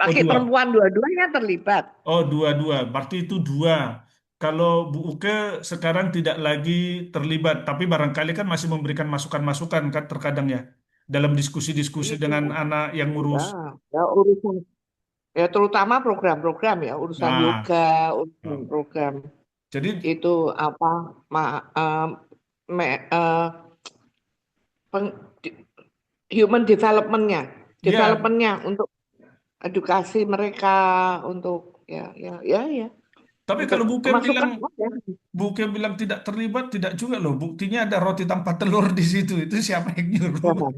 Speaker 1: Oh,
Speaker 2: laki
Speaker 1: dua.
Speaker 2: perempuan dua-duanya terlibat.
Speaker 1: Oh, dua-dua. Berarti itu dua. Kalau Bu Uke sekarang tidak lagi terlibat, tapi barangkali kan masih memberikan masukan-masukan kan terkadang ya dalam diskusi-diskusi
Speaker 2: Iya,
Speaker 1: dengan anak yang
Speaker 2: ya,
Speaker 1: ngurus.
Speaker 2: ya urusan ya terutama program-program ya urusan
Speaker 1: Nah,
Speaker 2: yoga, urusan
Speaker 1: oh.
Speaker 2: program
Speaker 1: Jadi
Speaker 2: itu apa ma, em, me- eh, peng- di- human development-nya,
Speaker 1: Ya,
Speaker 2: untuk edukasi mereka, untuk ya ya ya ya,
Speaker 1: tapi
Speaker 2: untuk
Speaker 1: kalau
Speaker 2: masukan ya.
Speaker 1: Bukem bilang tidak terlibat, tidak juga loh. Buktinya ada roti tanpa telur di situ. Itu siapa yang nyuruh?
Speaker 2: Ya.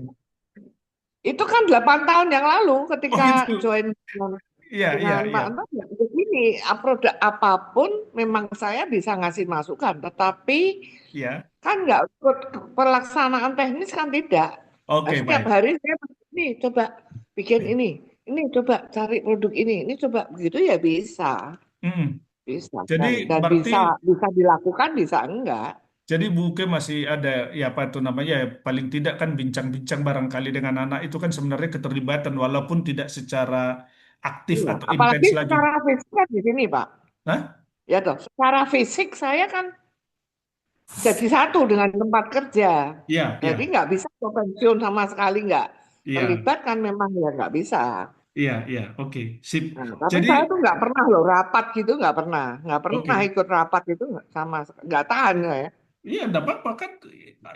Speaker 2: Itu kan 8 tahun yang lalu
Speaker 1: Oh
Speaker 2: ketika
Speaker 1: itu.
Speaker 2: join
Speaker 1: Iya, iya,
Speaker 2: dengan
Speaker 1: iya.
Speaker 2: Pak Anton ya begini, produk apapun memang saya bisa ngasih masukan, tetapi
Speaker 1: Iya.
Speaker 2: kan nggak ikut pelaksanaan teknis kan tidak. Nah,
Speaker 1: Oke,
Speaker 2: setiap
Speaker 1: baik.
Speaker 2: hari saya ini coba bikin ini coba cari produk ini coba begitu ya bisa,
Speaker 1: Mm.
Speaker 2: bisa
Speaker 1: Jadi
Speaker 2: dan
Speaker 1: berarti
Speaker 2: bisa bisa dilakukan, bisa enggak.
Speaker 1: jadi Buke masih ada ya apa itu namanya ya, paling tidak kan bincang-bincang barangkali dengan anak itu kan sebenarnya keterlibatan walaupun tidak secara aktif
Speaker 2: Iya,
Speaker 1: atau
Speaker 2: apalagi
Speaker 1: intens lagi.
Speaker 2: secara fisik kan di sini Pak.
Speaker 1: Hah?
Speaker 2: Ya toh, secara fisik saya kan jadi satu dengan tempat kerja.
Speaker 1: Iya,
Speaker 2: Jadi
Speaker 1: iya,
Speaker 2: nggak bisa kok pensiun sama sekali nggak
Speaker 1: iya,
Speaker 2: terlibat kan memang ya nggak bisa.
Speaker 1: iya, iya. Oke, sip.
Speaker 2: Nah, tapi
Speaker 1: Jadi
Speaker 2: saya tuh nggak pernah loh rapat gitu, nggak pernah
Speaker 1: oke.
Speaker 2: ikut rapat itu sama, nggak tahan ya.
Speaker 1: Iya, enggak apa-apa kan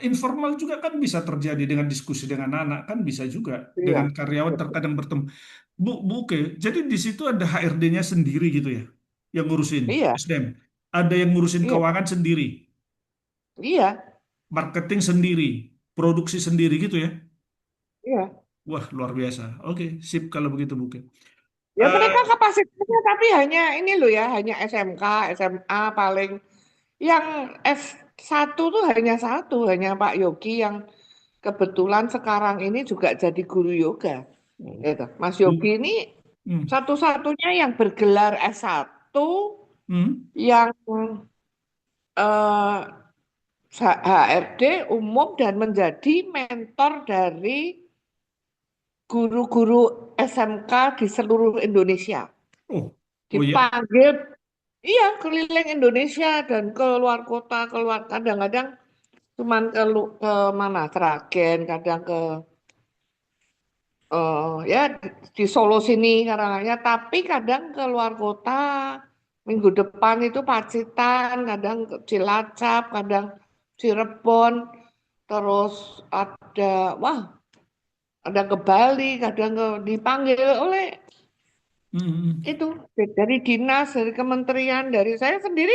Speaker 1: informal juga kan bisa terjadi dengan diskusi dengan anak kan bisa juga dengan
Speaker 2: Iya,
Speaker 1: karyawan
Speaker 2: betul.
Speaker 1: terkadang bertemu. Bu, oke. Jadi di situ ada HRD-nya sendiri gitu ya, yang ngurusin
Speaker 2: Iya,
Speaker 1: SDM. Ada yang ngurusin
Speaker 2: iya,
Speaker 1: keuangan sendiri,
Speaker 2: iya,
Speaker 1: marketing sendiri, produksi sendiri gitu ya.
Speaker 2: iya.
Speaker 1: Wah, luar biasa. Oke, sip kalau begitu, Buke.
Speaker 2: Ya
Speaker 1: Eh,
Speaker 2: mereka kapasitasnya tapi hanya ini loh ya, hanya SMK, SMA paling. Yang S1 tuh hanya satu, hanya Pak Yogi yang kebetulan sekarang ini juga jadi guru yoga. Gitu. Mas Yogi
Speaker 1: Bu,
Speaker 2: ini
Speaker 1: hmm,
Speaker 2: satu-satunya yang bergelar S1
Speaker 1: hmm.
Speaker 2: yang eh, HRD umum dan menjadi mentor dari guru-guru SMK di seluruh Indonesia.
Speaker 1: Oh, oh ya.
Speaker 2: Dipanggil, iya keliling Indonesia dan ke luar kota, keluar kadang-kadang cuman ke mana Sragen, kadang ke ya di Solo sini kadang-kadang, tapi kadang ke luar kota. Minggu depan itu Pacitan, kadang ke Cilacap, kadang Cirebon, terus wah, ada ke Bali, kadang dipanggil oleh
Speaker 1: Hmm, hmm.
Speaker 2: itu dari dinas, dari kementerian, dari saya sendiri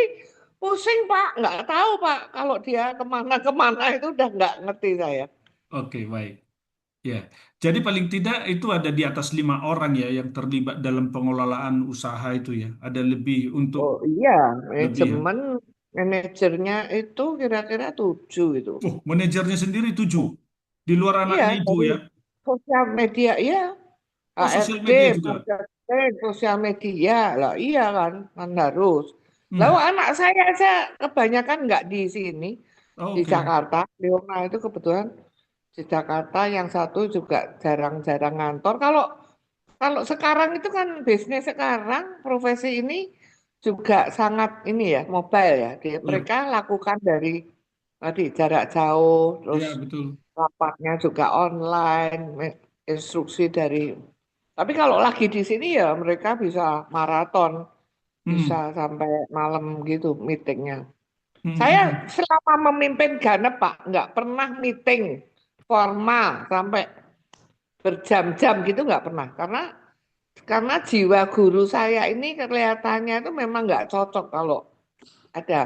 Speaker 2: pusing Pak, nggak tahu Pak, kalau dia kemana-kemana itu udah nggak ngerti saya.
Speaker 1: Oke, baik. Ya, jadi paling tidak itu ada di atas 5 orang ya yang terlibat dalam pengelolaan usaha itu ya. Ada lebih untuk
Speaker 2: Oh iya,
Speaker 1: lebih ya.
Speaker 2: manajemen manajernya itu kira-kira 7 itu.
Speaker 1: Oh, manajernya sendiri 7. Di luar
Speaker 2: Iya,
Speaker 1: anaknya ibu
Speaker 2: dari
Speaker 1: ya.
Speaker 2: sosial media, iya.
Speaker 1: Oh, sosial
Speaker 2: HRD,
Speaker 1: media juga.
Speaker 2: marketing, sosial media, lah iya kan harus. Lalu
Speaker 1: Hmm.
Speaker 2: anak saya aja kebanyakan nggak di sini,
Speaker 1: Oh,
Speaker 2: di
Speaker 1: oke.
Speaker 2: Jakarta. Leona itu kebetulan di Jakarta, yang satu juga jarang-jarang ngantor. Kalau kalau sekarang itu kan bisnis sekarang, profesi ini juga sangat ini ya, mobile ya.
Speaker 1: Iya,
Speaker 2: Mereka lakukan dari tadi jarak jauh, terus
Speaker 1: iya betul.
Speaker 2: rapatnya juga online, instruksi dari. Tapi kalau lagi di sini ya mereka bisa maraton, bisa
Speaker 1: Hmm.
Speaker 2: sampai malam gitu meetingnya.
Speaker 1: Hmm, hmm,
Speaker 2: Saya
Speaker 1: hmm.
Speaker 2: selama memimpin Ganep Pak, nggak pernah meeting formal sampai berjam-jam gitu nggak pernah. Karena jiwa guru saya ini kelihatannya itu memang nggak cocok kalau ada.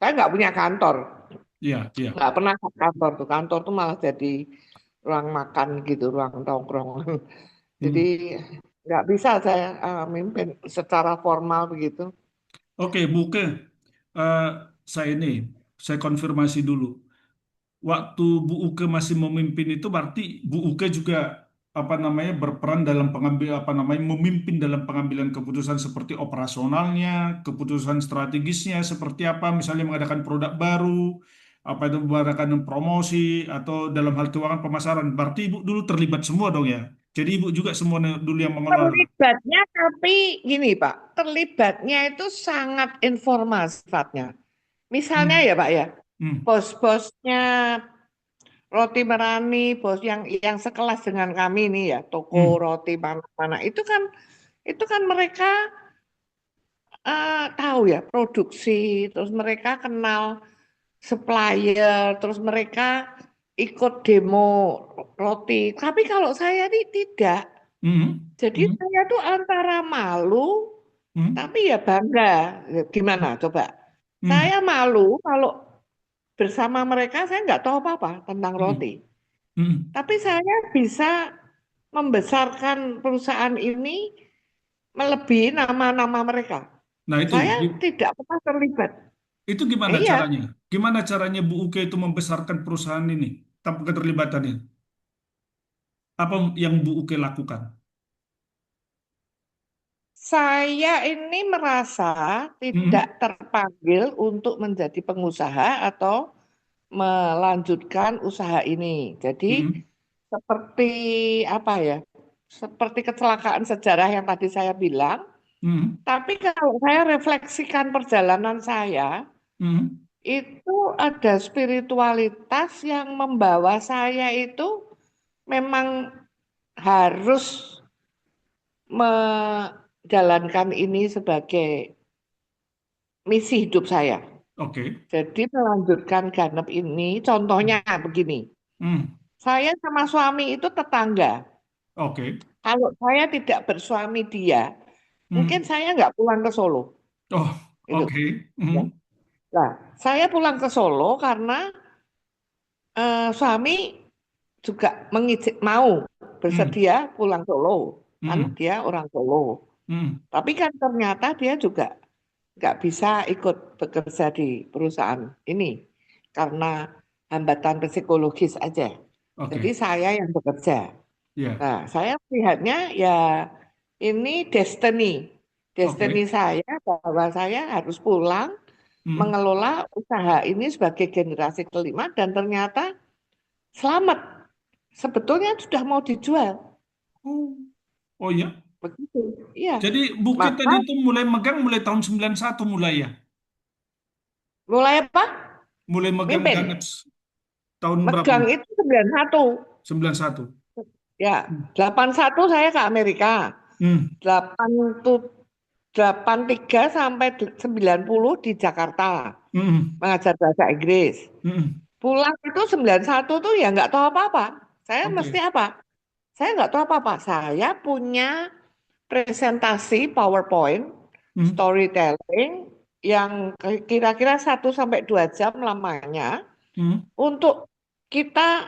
Speaker 2: Saya nggak punya kantor,
Speaker 1: Iya, iya.
Speaker 2: nggak pernah ke kantor tuh. Kantor tuh malah jadi ruang makan gitu, ruang tongkrongan. Jadi
Speaker 1: Hmm.
Speaker 2: nggak bisa saya mimpin secara formal begitu.
Speaker 1: Oke, Buke. Eh, saya ini, saya konfirmasi dulu. Waktu Bu Uke masih memimpin itu berarti Bu Uke juga apa namanya berperan dalam pengambil apa namanya memimpin dalam pengambilan keputusan seperti operasionalnya, keputusan strategisnya seperti apa, misalnya mengadakan produk baru, apa itu mengadakan promosi atau dalam hal keuangan pemasaran. Berarti Ibu dulu terlibat semua dong ya. Jadi Ibu juga semua dulu yang mengelola.
Speaker 2: Terlibatnya tapi gini Pak, terlibatnya itu sangat informal sifatnya. Misalnya
Speaker 1: Hmm,
Speaker 2: ya Pak ya,
Speaker 1: hmm,
Speaker 2: bos-bosnya Roti Merani, bos yang sekelas dengan kami ini ya, toko
Speaker 1: hmm,
Speaker 2: roti mana-mana itu kan mereka tahu ya produksi, terus mereka kenal supplier, terus mereka ikut demo roti. Tapi kalau saya ini tidak.
Speaker 1: Hmm.
Speaker 2: Jadi
Speaker 1: Hmm.
Speaker 2: saya tuh antara malu
Speaker 1: Hmm.
Speaker 2: tapi ya bangga. Ya, gimana coba? Saya
Speaker 1: Hmm.
Speaker 2: malu kalau bersama mereka saya nggak tahu apa-apa tentang roti.
Speaker 1: Hmm. Hmm.
Speaker 2: Tapi saya bisa membesarkan perusahaan ini melebihi nama-nama mereka.
Speaker 1: Nah,
Speaker 2: Saya tidak pernah terlibat.
Speaker 1: itu gimana
Speaker 2: Iya,
Speaker 1: caranya? Gimana caranya Bu Uke itu membesarkan perusahaan ini tanpa keterlibatannya? Apa yang Bu Uke lakukan?
Speaker 2: saya ini merasa tidak
Speaker 1: Hmm.
Speaker 2: terpanggil untuk menjadi pengusaha atau melanjutkan usaha ini. Jadi
Speaker 1: Hmm.
Speaker 2: seperti apa ya? Seperti kecelakaan sejarah yang tadi saya bilang.
Speaker 1: Hmm.
Speaker 2: Tapi kalau saya refleksikan perjalanan saya,
Speaker 1: Hmm.
Speaker 2: itu ada spiritualitas yang membawa saya itu memang harus menjalankan ini sebagai misi hidup saya.
Speaker 1: Oke.
Speaker 2: Jadi melanjutkan ganep ini, contohnya begini,
Speaker 1: Hmm.
Speaker 2: saya sama suami itu tetangga.
Speaker 1: Oke.
Speaker 2: Kalau saya tidak bersuami dia, mungkin
Speaker 1: Hmm.
Speaker 2: saya nggak pulang ke Solo.
Speaker 1: Oh,
Speaker 2: Itu.
Speaker 1: oke.
Speaker 2: Ya.
Speaker 1: Hmm.
Speaker 2: Nah, saya pulang ke Solo karena suami juga mau
Speaker 1: Hmm.
Speaker 2: bersedia pulang Solo, kan
Speaker 1: Hmm.
Speaker 2: dia orang Solo.
Speaker 1: Hmm.
Speaker 2: Tapi kan ternyata dia juga nggak bisa ikut bekerja di perusahaan ini karena hambatan psikologis aja. Jadi
Speaker 1: Oke.
Speaker 2: saya yang bekerja.
Speaker 1: Ya.
Speaker 2: Nah, saya melihatnya ya ini destiny. Destiny
Speaker 1: Oke.
Speaker 2: saya bahwa saya harus pulang
Speaker 1: Hmm.
Speaker 2: mengelola usaha ini sebagai generasi kelima dan ternyata selamat. Sebetulnya sudah mau dijual.
Speaker 1: Oh, oh ya.
Speaker 2: Begitu. Iya.
Speaker 1: Jadi Bukit
Speaker 2: Maka
Speaker 1: tadi itu mulai megang mulai tahun 91 mulai ya.
Speaker 2: mulai apa?
Speaker 1: Mulai megang
Speaker 2: Mimpin.
Speaker 1: Ganeps tahun berapa?
Speaker 2: Megang itu 91.
Speaker 1: 91.
Speaker 2: Ya,
Speaker 1: Hmm.
Speaker 2: 81 saya ke Amerika.
Speaker 1: Hmm.
Speaker 2: 83 sampai 90 di Jakarta
Speaker 1: Hmm.
Speaker 2: mengajar bahasa Inggris.
Speaker 1: Hmm.
Speaker 2: Pulang itu 91 tuh ya nggak tahu apa-apa. Saya mesti
Speaker 1: Oke.
Speaker 2: apa? Saya nggak tahu apa-apa. Saya punya presentasi PowerPoint,
Speaker 1: Hmm.
Speaker 2: storytelling yang kira-kira 1 sampai 2 jam lamanya
Speaker 1: Hmm.
Speaker 2: untuk kita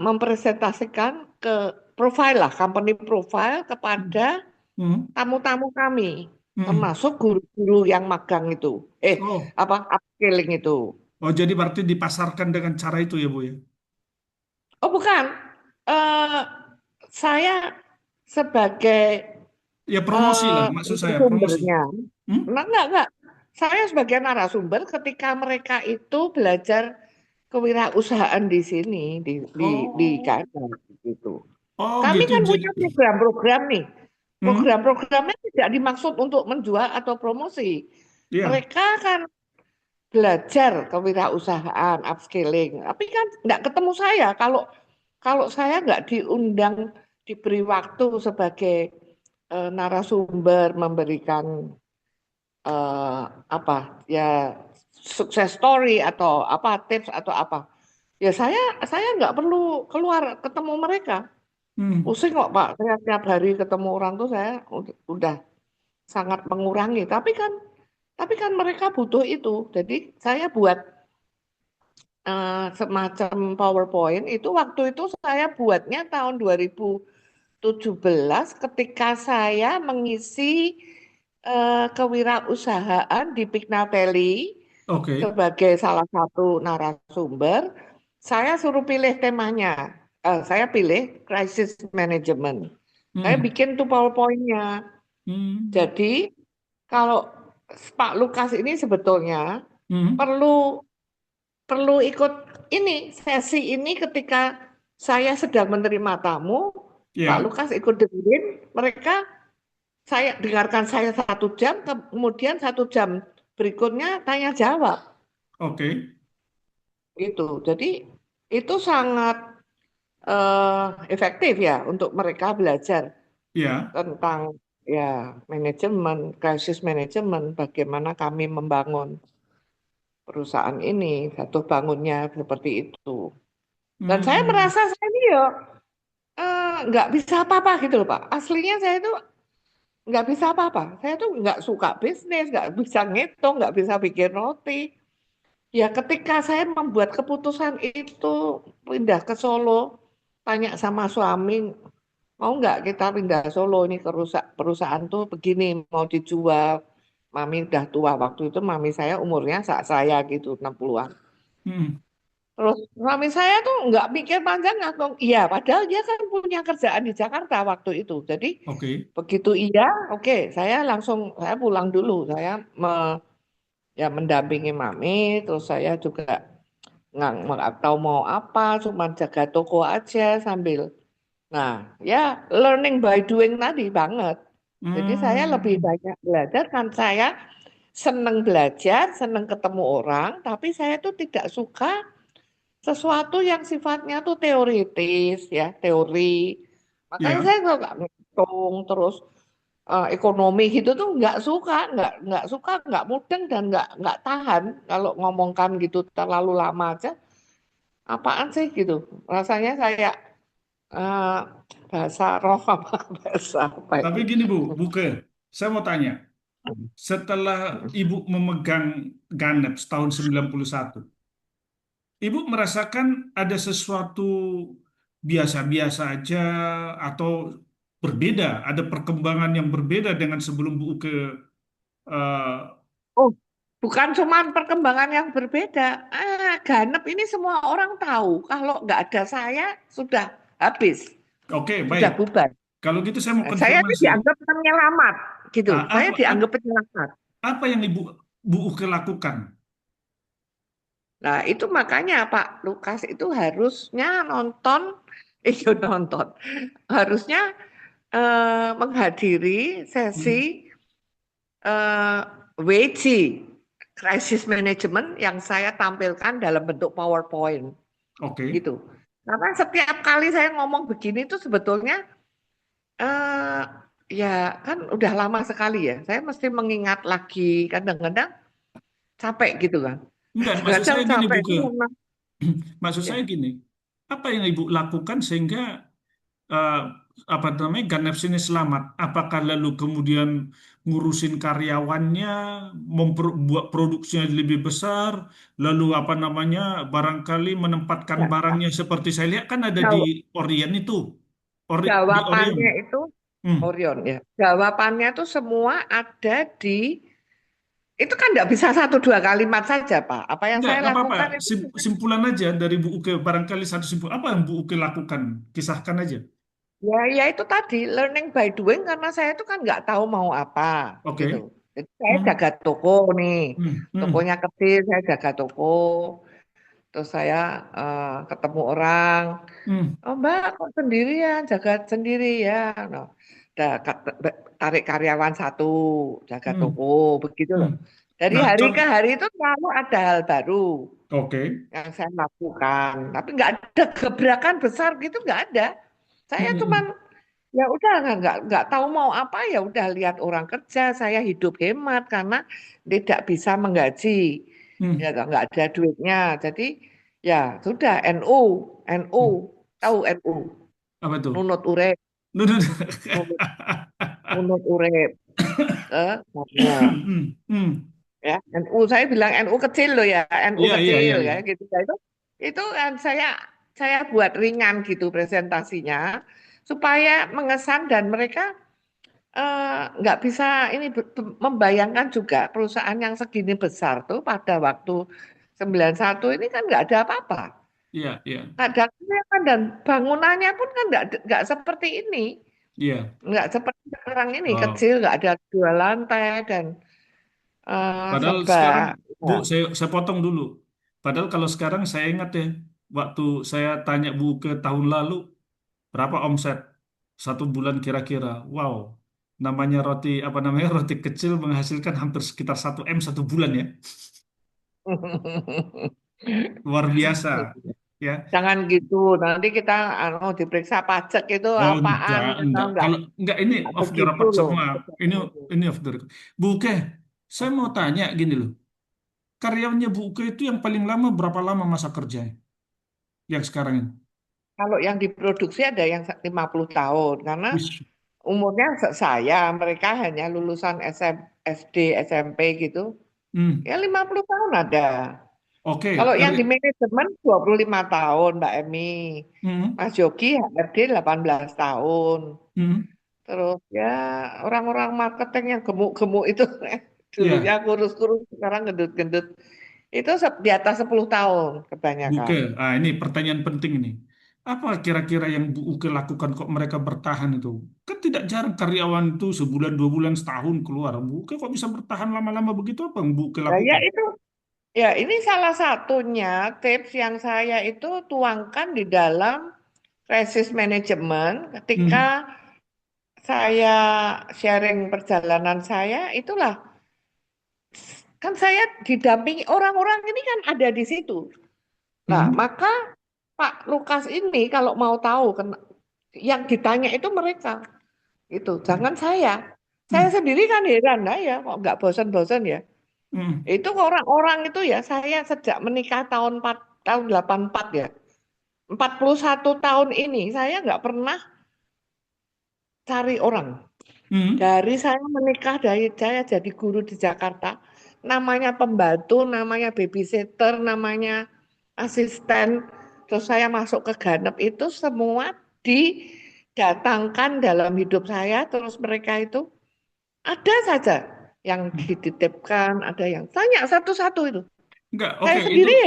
Speaker 2: mempresentasikan ke profile lah, company profile kepada
Speaker 1: Hmm.
Speaker 2: tamu-tamu kami,
Speaker 1: Hmm.
Speaker 2: termasuk guru-guru yang magang itu,
Speaker 1: Oh,
Speaker 2: apa upskilling itu.
Speaker 1: oh jadi berarti dipasarkan dengan cara itu ya Bu ya?
Speaker 2: Oh bukan, eh, saya sebagai
Speaker 1: Ya promosi lah maksud saya promosi.
Speaker 2: narasumbernya,
Speaker 1: Hmm?
Speaker 2: enggak. Saya sebagai narasumber ketika mereka itu belajar kewirausahaan di sini di
Speaker 1: Oh,
Speaker 2: Kanada gitu.
Speaker 1: oh
Speaker 2: Kami
Speaker 1: gitu.
Speaker 2: kan
Speaker 1: Jadi,
Speaker 2: punya program-program nih.
Speaker 1: hmm?
Speaker 2: Program-programnya tidak dimaksud untuk menjual atau promosi.
Speaker 1: Iya.
Speaker 2: Mereka kan belajar kewirausahaan, upskilling. Tapi kan nggak ketemu saya. Kalau kalau saya nggak diundang, diberi waktu sebagai narasumber, memberikan eh, apa ya sukses story atau apa tips atau apa. Ya saya nggak perlu keluar ketemu mereka.
Speaker 1: Hmm.
Speaker 2: Pusing kok Pak, saya tiap hari ketemu orang tuh saya udah sangat mengurangi. Tapi kan mereka butuh itu. Jadi saya buat semacam PowerPoint itu waktu itu saya buatnya tahun 2017 ketika saya mengisi kewirausahaan di Pignatelli
Speaker 1: Oke.
Speaker 2: sebagai salah satu narasumber. Saya suruh pilih temanya. Saya pilih crisis management. Saya
Speaker 1: Hmm.
Speaker 2: bikin tuh PowerPoint-nya.
Speaker 1: Hmm.
Speaker 2: Jadi kalau Pak Lukas ini sebetulnya
Speaker 1: Hmm.
Speaker 2: perlu perlu ikut ini sesi ini ketika saya sedang menerima tamu, Pak
Speaker 1: Ya.
Speaker 2: Lukas ikut dengerin mereka, saya dengarkan saya 1 jam, kemudian 1 jam berikutnya tanya jawab
Speaker 1: Oke.
Speaker 2: gitu. Jadi itu sangat efektif ya untuk mereka belajar
Speaker 1: Ya.
Speaker 2: tentang ya manajemen, krisis manajemen, bagaimana kami membangun. perusahaan ini, jatuh bangunnya seperti itu. Dan saya
Speaker 1: Hmm,
Speaker 2: merasa saya ini ya nggak bisa apa-apa gitu loh Pak. Aslinya saya itu nggak bisa apa-apa. Saya tuh nggak suka bisnis, nggak bisa ngitung, nggak bisa bikin roti. Ya ketika saya membuat keputusan itu pindah ke Solo, tanya sama suami, mau nggak kita pindah Solo ini ke perusahaan tuh begini, mau dijual. Mami udah tua waktu itu, mami saya umurnya saat saya gitu, 60-an.
Speaker 1: hmm,
Speaker 2: Terus suami saya tuh nggak mikir panjang langsung iya, padahal dia kan punya kerjaan di Jakarta waktu itu. Jadi
Speaker 1: oke.
Speaker 2: begitu iya, oke, saya pulang dulu, ya mendampingi mami, terus saya juga nggak tahu mau apa, cuma jaga toko aja sambil. Nah, ya learning by doing tadi banget. Jadi saya lebih
Speaker 1: Hmm,
Speaker 2: banyak belajar kan saya seneng belajar, seneng ketemu orang, tapi saya tuh tidak suka sesuatu yang sifatnya tuh teoritis ya, teori. Makanya
Speaker 1: ya.
Speaker 2: saya nggak ngitung terus ekonomi gitu tuh nggak suka, nggak mudeng dan nggak tahan kalau ngomongkan gitu terlalu lama aja. Apaan sih gitu? Rasanya saya eh, bahasa roh apa bahasa apa
Speaker 1: Tapi
Speaker 2: itu?
Speaker 1: gini Bu, Buke, saya mau tanya. Setelah Ibu memegang Ganep tahun 91, Ibu merasakan ada sesuatu biasa-biasa aja atau berbeda, ada perkembangan yang berbeda dengan sebelum Bu Uke
Speaker 2: Oh, bukan cuman perkembangan yang berbeda. Ganep ini semua orang tahu. Kalau nggak ada saya sudah habis,
Speaker 1: oke,
Speaker 2: sudah
Speaker 1: baik.
Speaker 2: bubar.
Speaker 1: Kalau gitu saya mau
Speaker 2: Saya itu
Speaker 1: konfirmasi.
Speaker 2: dianggap penyelamat, gitu.
Speaker 1: Ah,
Speaker 2: Saya
Speaker 1: apa,
Speaker 2: dianggap
Speaker 1: ap-
Speaker 2: penyelamat.
Speaker 1: apa yang Bu Uke lakukan?
Speaker 2: Nah, itu makanya Pak Lukas itu harusnya nonton, nonton, harusnya menghadiri sesi
Speaker 1: Hmm,
Speaker 2: eh, WC, Crisis Management yang saya tampilkan dalam bentuk PowerPoint,
Speaker 1: oke.
Speaker 2: gitu. Karena setiap kali saya ngomong begini itu sebetulnya eh, ya kan udah lama sekali ya. Saya mesti mengingat lagi, kadang-kadang capek gitu kan.
Speaker 1: Enggak, maksud
Speaker 2: Kadang
Speaker 1: saya gini
Speaker 2: capek itu
Speaker 1: Buke.
Speaker 2: memang
Speaker 1: Maksud saya
Speaker 2: ya.
Speaker 1: gini. Apa yang Ibu lakukan sehingga eh, apa namanya Ganeps ini selamat? Apakah lalu kemudian ngurusin karyawannya, membuat produksinya lebih besar, lalu apa namanya barangkali menempatkan
Speaker 2: Ya,
Speaker 1: barangnya seperti saya lihat kan ada di
Speaker 2: jaw-
Speaker 1: Orient itu, di Orion.
Speaker 2: jawabannya itu
Speaker 1: Hmm.
Speaker 2: Orion ya. Jawabannya itu semua ada di itu kan nggak bisa satu dua kalimat saja Pak. Apa yang saya
Speaker 1: Nggak apa-apa.
Speaker 2: lakukan itu
Speaker 1: Simpulan aja dari Bu Uke, barangkali satu simpul. Apa yang Bu Uke lakukan? Kisahkan aja.
Speaker 2: ya itu tadi learning by doing karena saya itu kan nggak tahu mau apa gitu.
Speaker 1: Oke.
Speaker 2: Jadi saya
Speaker 1: Hmm.
Speaker 2: jaga toko nih,
Speaker 1: Hmm. Hmm.
Speaker 2: tokonya kecil saya jaga toko. Terus saya ketemu orang,
Speaker 1: Hmm.
Speaker 2: oh Mbak kok sendirian, jaga sendiri ya. No. Tarik karyawan satu, jaga
Speaker 1: Hmm.
Speaker 2: toko, begitu loh.
Speaker 1: Hmm.
Speaker 2: Dari
Speaker 1: Nah,
Speaker 2: hari ke hari itu selalu ada hal baru
Speaker 1: oke.
Speaker 2: yang saya lakukan. Tapi nggak ada gebrakan besar gitu, nggak ada. Saya
Speaker 1: Hmm.
Speaker 2: cuman
Speaker 1: Hmm.
Speaker 2: ya udah nggak tahu mau apa ya udah lihat orang kerja saya hidup hemat karena tidak bisa menggaji ya
Speaker 1: Hmm.
Speaker 2: nggak ada duitnya jadi ya sudah NU NU
Speaker 1: Hmm.
Speaker 2: tahu NU
Speaker 1: Apa tuh?
Speaker 2: nunut urip
Speaker 1: Duh, duh, duh.
Speaker 2: nunut, nunut urip nah,
Speaker 1: Hmm. Hmm.
Speaker 2: ya NU saya bilang NU kecil loh ya NU
Speaker 1: Iya, iya,
Speaker 2: kecil
Speaker 1: iya,
Speaker 2: ya
Speaker 1: iya.
Speaker 2: gitu. Nah, itu kan saya buat ringan gitu presentasinya supaya mengesan dan mereka nggak bisa ini membayangkan juga perusahaan yang segini besar tuh pada waktu 91 ini kan nggak ada apa-apa.
Speaker 1: Iya, iya.
Speaker 2: Nggak ada karyawan dan bangunannya pun kan nggak seperti ini.
Speaker 1: Iya.
Speaker 2: Nggak seperti sekarang ini
Speaker 1: Oh.
Speaker 2: kecil, nggak ada dua lantai dan
Speaker 1: Padahal
Speaker 2: serba.
Speaker 1: sekarang, Bu,
Speaker 2: Ya.
Speaker 1: saya potong dulu. Padahal kalau sekarang saya ingat ya, waktu saya tanya Bu ke tahun lalu, berapa omset satu bulan kira-kira? Wow, namanya roti apa namanya roti kecil menghasilkan hampir sekitar 1 M satu bulan ya, luar biasa ya.
Speaker 2: Jangan gitu, nanti kita diperiksa pajak itu
Speaker 1: Oh
Speaker 2: apaan, kita
Speaker 1: enggak. Kalau enggak ini
Speaker 2: nggak
Speaker 1: off the
Speaker 2: begitu
Speaker 1: record
Speaker 2: loh.
Speaker 1: semua. Ini ini off the record. Bu, saya mau tanya gini loh. karyawannya Bu Uke itu yang paling lama berapa lama masa kerjanya? Yang sekarang ini?
Speaker 2: Kalau yang diproduksi ada yang 50 tahun karena
Speaker 1: Wis.
Speaker 2: umurnya saya, mereka hanya lulusan SD, SMP gitu.
Speaker 1: Hmm.
Speaker 2: Ya 50 tahun ada.
Speaker 1: Oke,
Speaker 2: Kalau yang di manajemen 25 tahun, Mbak Emi.
Speaker 1: Hmm.
Speaker 2: Mas Yogi HRD 18 tahun.
Speaker 1: Hmm.
Speaker 2: Terus ya orang-orang marketing yang gemuk-gemuk itu dulunya
Speaker 1: Ya,
Speaker 2: kurus-kurus sekarang gendut-gendut. Itu di atas 10 tahun
Speaker 1: Bu Uke.
Speaker 2: kebanyakan.
Speaker 1: Ini pertanyaan penting ini. Apa kira-kira yang Bu Uke lakukan kok mereka bertahan itu? Kan tidak jarang karyawan itu sebulan, 2 bulan, setahun keluar. Bu Uke kok bisa bertahan lama-lama begitu? Apa yang Bu Uke
Speaker 2: Nah, ya
Speaker 1: lakukan?
Speaker 2: itu ya ini salah satunya tips yang saya itu tuangkan di dalam krisis manajemen ketika
Speaker 1: Hmm.
Speaker 2: saya sharing perjalanan saya itulah kan saya didampingi orang-orang ini kan ada di situ. Nah,
Speaker 1: Hmm.
Speaker 2: maka Pak Lukas ini kalau mau tahu yang ditanya itu mereka itu
Speaker 1: Hmm.
Speaker 2: jangan saya. Saya
Speaker 1: Hmm.
Speaker 2: sendiri kan heran lah ya kok nggak bosan-bosan ya.
Speaker 1: Hmm.
Speaker 2: Itu orang-orang itu ya saya sejak menikah tahun 84 ya. 41 tahun ini saya nggak pernah cari orang.
Speaker 1: Hmm.
Speaker 2: Dari saya menikah dari saya jadi guru di Jakarta, namanya pembantu, namanya babysitter, namanya asisten, terus saya masuk ke Ganep itu semua didatangkan dalam hidup saya, terus mereka itu ada saja yang
Speaker 1: Hmm.
Speaker 2: dititipkan, ada yang tanya satu-satu itu.
Speaker 1: Enggak, oke,
Speaker 2: Saya
Speaker 1: itu
Speaker 2: sendiri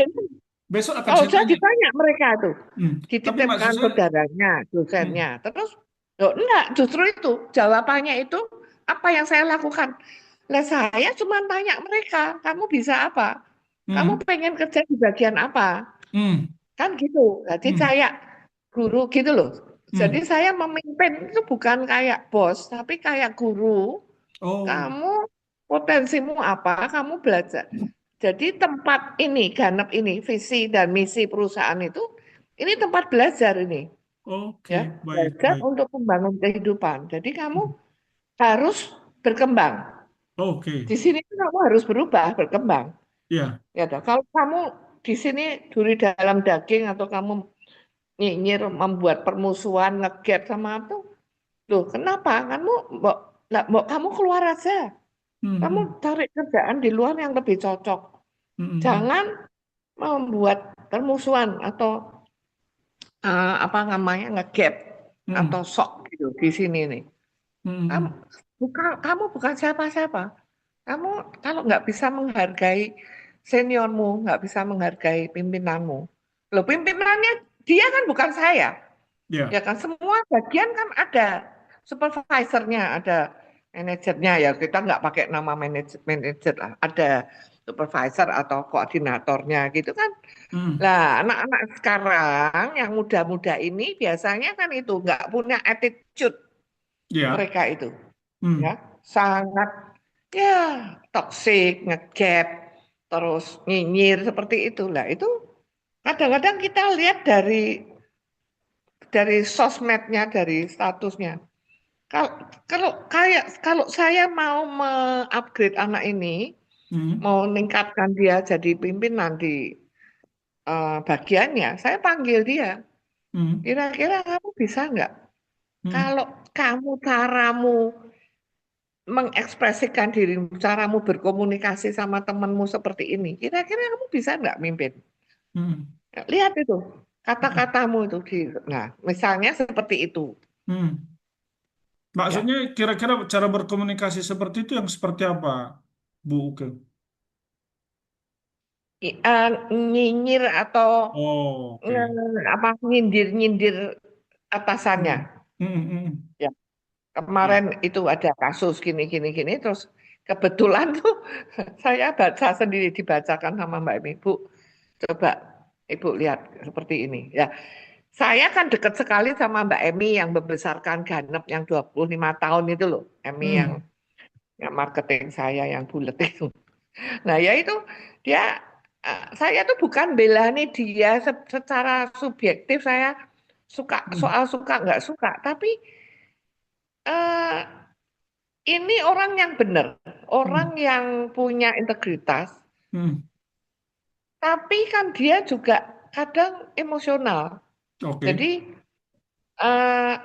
Speaker 1: besok akan
Speaker 2: kalau
Speaker 1: saya
Speaker 2: saya
Speaker 1: tanya.
Speaker 2: ditanya mereka itu,
Speaker 1: Tapi maksud
Speaker 2: dititipkan
Speaker 1: saya,
Speaker 2: saudaranya, dosennya.
Speaker 1: hmm.
Speaker 2: Terus, loh, enggak, justru itu jawabannya itu apa yang saya lakukan. Lah saya cuma tanya mereka, kamu bisa apa? Kamu
Speaker 1: Hmm.
Speaker 2: pengen kerja di bagian apa?
Speaker 1: Hmm.
Speaker 2: Kan gitu. Jadi
Speaker 1: Hmm.
Speaker 2: saya guru gitu loh. Jadi
Speaker 1: Hmm.
Speaker 2: saya memimpin itu bukan kayak bos, tapi kayak guru.
Speaker 1: Oh,
Speaker 2: Kamu potensimu apa? Kamu belajar. Jadi tempat ini, Ganep ini, visi dan misi perusahaan itu, ini tempat belajar ini,
Speaker 1: oke,
Speaker 2: ya,
Speaker 1: baik,
Speaker 2: belajar
Speaker 1: baik.
Speaker 2: untuk membangun kehidupan. Jadi kamu
Speaker 1: Hmm.
Speaker 2: harus berkembang.
Speaker 1: Oke,
Speaker 2: Di sini tuh kamu harus berubah, berkembang.
Speaker 1: ya.
Speaker 2: Ya, toh. Kalau kamu di sini duri dalam daging atau kamu nyinyir, membuat permusuhan, ngegap sama itu, loh kenapa? Kamu mau kamu keluar aja.
Speaker 1: Hmm.
Speaker 2: Kamu
Speaker 1: Hmm.
Speaker 2: cari kerjaan di luar yang lebih cocok.
Speaker 1: Hmm. Hmm.
Speaker 2: Jangan membuat permusuhan atau apa namanya ngegap
Speaker 1: Hmm.
Speaker 2: atau sok gitu di sini nih.
Speaker 1: Hmm.
Speaker 2: Kamu
Speaker 1: Hmm.
Speaker 2: bukan siapa-siapa. Kamu kalau nggak bisa menghargai seniormu, nggak bisa menghargai pimpinanmu. Loh, pimpinannya dia kan bukan saya. Ya
Speaker 1: Ya.
Speaker 2: kan semua bagian kan ada supervisornya, ada manajernya ya kita nggak pakai nama manajer lah, ada supervisor atau koordinatornya gitu kan.
Speaker 1: Hmm.
Speaker 2: Lah anak-anak sekarang yang muda-muda ini biasanya kan itu nggak punya attitude
Speaker 1: Ya.
Speaker 2: mereka itu ya
Speaker 1: Hmm.
Speaker 2: sangat ya toxic, ngegap, terus nyinyir seperti itulah itu kadang-kadang kita lihat dari sosmednya, dari statusnya. Kalau kalau saya mau mengupgrade anak ini,
Speaker 1: Hmm.
Speaker 2: mau meningkatkan dia jadi pimpinan di bagiannya, saya panggil dia.
Speaker 1: Hmm.
Speaker 2: Kira-kira kamu bisa nggak?
Speaker 1: Hmm.
Speaker 2: Kalau kamu caramu mengekspresikan dirimu, caramu berkomunikasi sama temanmu seperti ini, kira-kira kamu bisa nggak mimpin?
Speaker 1: Hmm.
Speaker 2: Lihat itu
Speaker 1: Oke.
Speaker 2: kata-katamu itu nah, misalnya seperti itu,
Speaker 1: Hmm.
Speaker 2: ya.
Speaker 1: Maksudnya kira-kira cara berkomunikasi seperti itu yang seperti apa, Bu Uke?
Speaker 2: Nyinyir atau
Speaker 1: Oh, oke.
Speaker 2: apa nyindir-nyindir atasannya.
Speaker 1: Hmm. Hmm. Hmm.
Speaker 2: Ya,
Speaker 1: Ya.
Speaker 2: kemarin itu ada kasus gini gini gini terus kebetulan tuh saya baca sendiri dibacakan sama Mbak Ibu. Coba Ibu lihat seperti ini. Ya, saya kan dekat sekali sama Mbak Emi yang membesarkan Ganep yang 25 tahun itu loh. Emi
Speaker 1: Hmm.
Speaker 2: yang marketing saya yang bulat itu. Nah, ya itu dia saya tuh bukan belani dia secara subjektif saya suka
Speaker 1: Hmm.
Speaker 2: soal suka nggak suka, tapi eh, ini orang yang benar, orang
Speaker 1: Hmm.
Speaker 2: yang punya integritas,
Speaker 1: Hmm.
Speaker 2: tapi kan dia juga kadang emosional.
Speaker 1: Oke.
Speaker 2: Jadi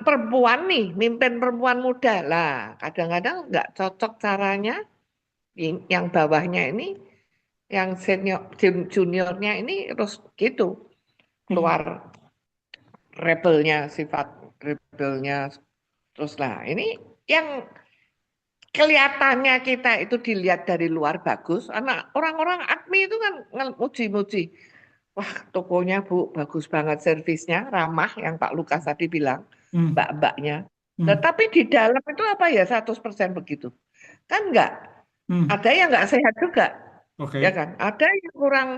Speaker 2: perempuan nih, mimpin perempuan muda lah. Kadang-kadang nggak cocok caranya. Yang bawahnya ini, yang senior, juniornya ini terus gitu
Speaker 1: Hmm.
Speaker 2: keluar rebelnya, sifat rebelnya. Terus lah, ini yang kelihatannya kita itu dilihat dari luar bagus. Anak orang-orang admin itu kan muji-muji. Wah, tokonya Bu, bagus banget servisnya, ramah yang Pak Lukas tadi bilang,
Speaker 1: Hmm.
Speaker 2: mbak-mbaknya.
Speaker 1: Hmm.
Speaker 2: Tetapi di dalam itu apa ya 100% begitu? Kan enggak.
Speaker 1: Hmm.
Speaker 2: Ada yang enggak sehat juga, ya
Speaker 1: Oke.
Speaker 2: kan? Ada yang kurang,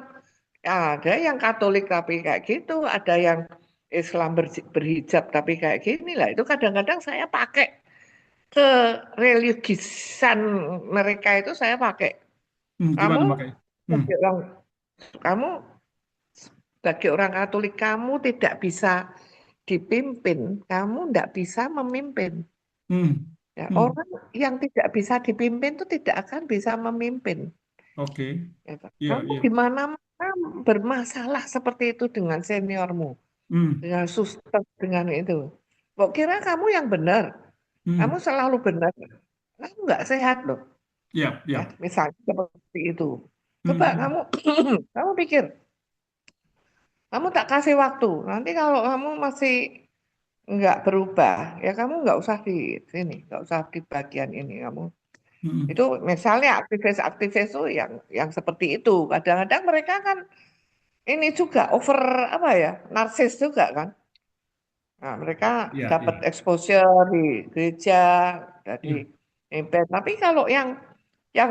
Speaker 2: ada yang Katolik tapi kayak gitu, ada yang Islam berhijab tapi kayak gini lah. Itu kadang-kadang saya pakai ke religiusan mereka itu saya pakai. Kamu
Speaker 1: Gimana makanya? Hmm.
Speaker 2: sebagai orang, kamu sebagai orang Katolik kamu tidak bisa dipimpin, kamu tidak bisa memimpin.
Speaker 1: Hmm.
Speaker 2: Ya,
Speaker 1: Hmm.
Speaker 2: orang yang tidak bisa dipimpin itu tidak akan bisa memimpin.
Speaker 1: Oke.
Speaker 2: Ya kan?
Speaker 1: Iya,
Speaker 2: Kamu
Speaker 1: iya.
Speaker 2: di mana-mana bermasalah seperti itu dengan seniormu,
Speaker 1: Hmm.
Speaker 2: dengan suster, dengan itu. Kok kira kamu yang benar? Kamu
Speaker 1: Hmm.
Speaker 2: selalu benar. Kamu nggak sehat loh.
Speaker 1: Iya,
Speaker 2: Ya,
Speaker 1: iya.
Speaker 2: misalnya seperti itu. Coba
Speaker 1: Hmm.
Speaker 2: kamu, kamu pikir, kamu tak kasih waktu. Nanti kalau kamu masih nggak berubah, ya kamu nggak usah di sini, nggak usah di bagian ini. Kamu
Speaker 1: Hmm.
Speaker 2: itu misalnya aktivis-aktivis itu yang seperti itu. Kadang-kadang mereka kan ini juga over apa ya, narsis juga kan. Nah, mereka
Speaker 1: Iya,
Speaker 2: dapat
Speaker 1: iya.
Speaker 2: exposure di gereja, jadi
Speaker 1: Iya.
Speaker 2: mimpin. Tapi kalau yang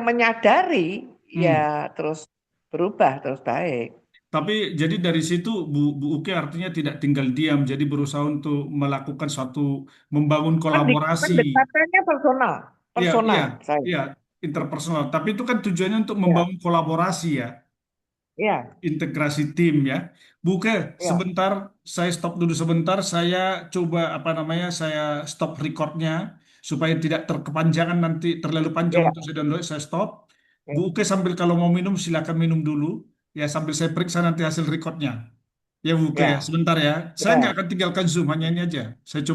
Speaker 2: menyadari, ya
Speaker 1: Hmm.
Speaker 2: terus berubah, terus baik.
Speaker 1: Tapi jadi dari situ Bu Uke artinya tidak tinggal diam, jadi berusaha untuk melakukan suatu membangun kolaborasi.
Speaker 2: Pendekatannya personal,
Speaker 1: Iya, iya,
Speaker 2: personal saya.
Speaker 1: iya, interpersonal. Tapi itu kan tujuannya untuk
Speaker 2: Ya,
Speaker 1: membangun kolaborasi ya,
Speaker 2: ya,
Speaker 1: integrasi tim ya. Bu Uke,
Speaker 2: ya,
Speaker 1: sebentar, saya stop dulu sebentar. Saya coba apa namanya, saya stop recordnya supaya tidak terkepanjangan nanti terlalu panjang
Speaker 2: ya,
Speaker 1: untuk saya download. Saya stop. Bu
Speaker 2: ya,
Speaker 1: Uke sambil kalau mau minum silakan minum dulu. Ya sambil saya periksa nanti hasil recordnya. Ya Bu Uke ya,
Speaker 2: ya,
Speaker 1: sebentar ya. Saya nggak
Speaker 2: ya.
Speaker 1: akan tinggalkan Zoom, hanya ini aja. Saya coba.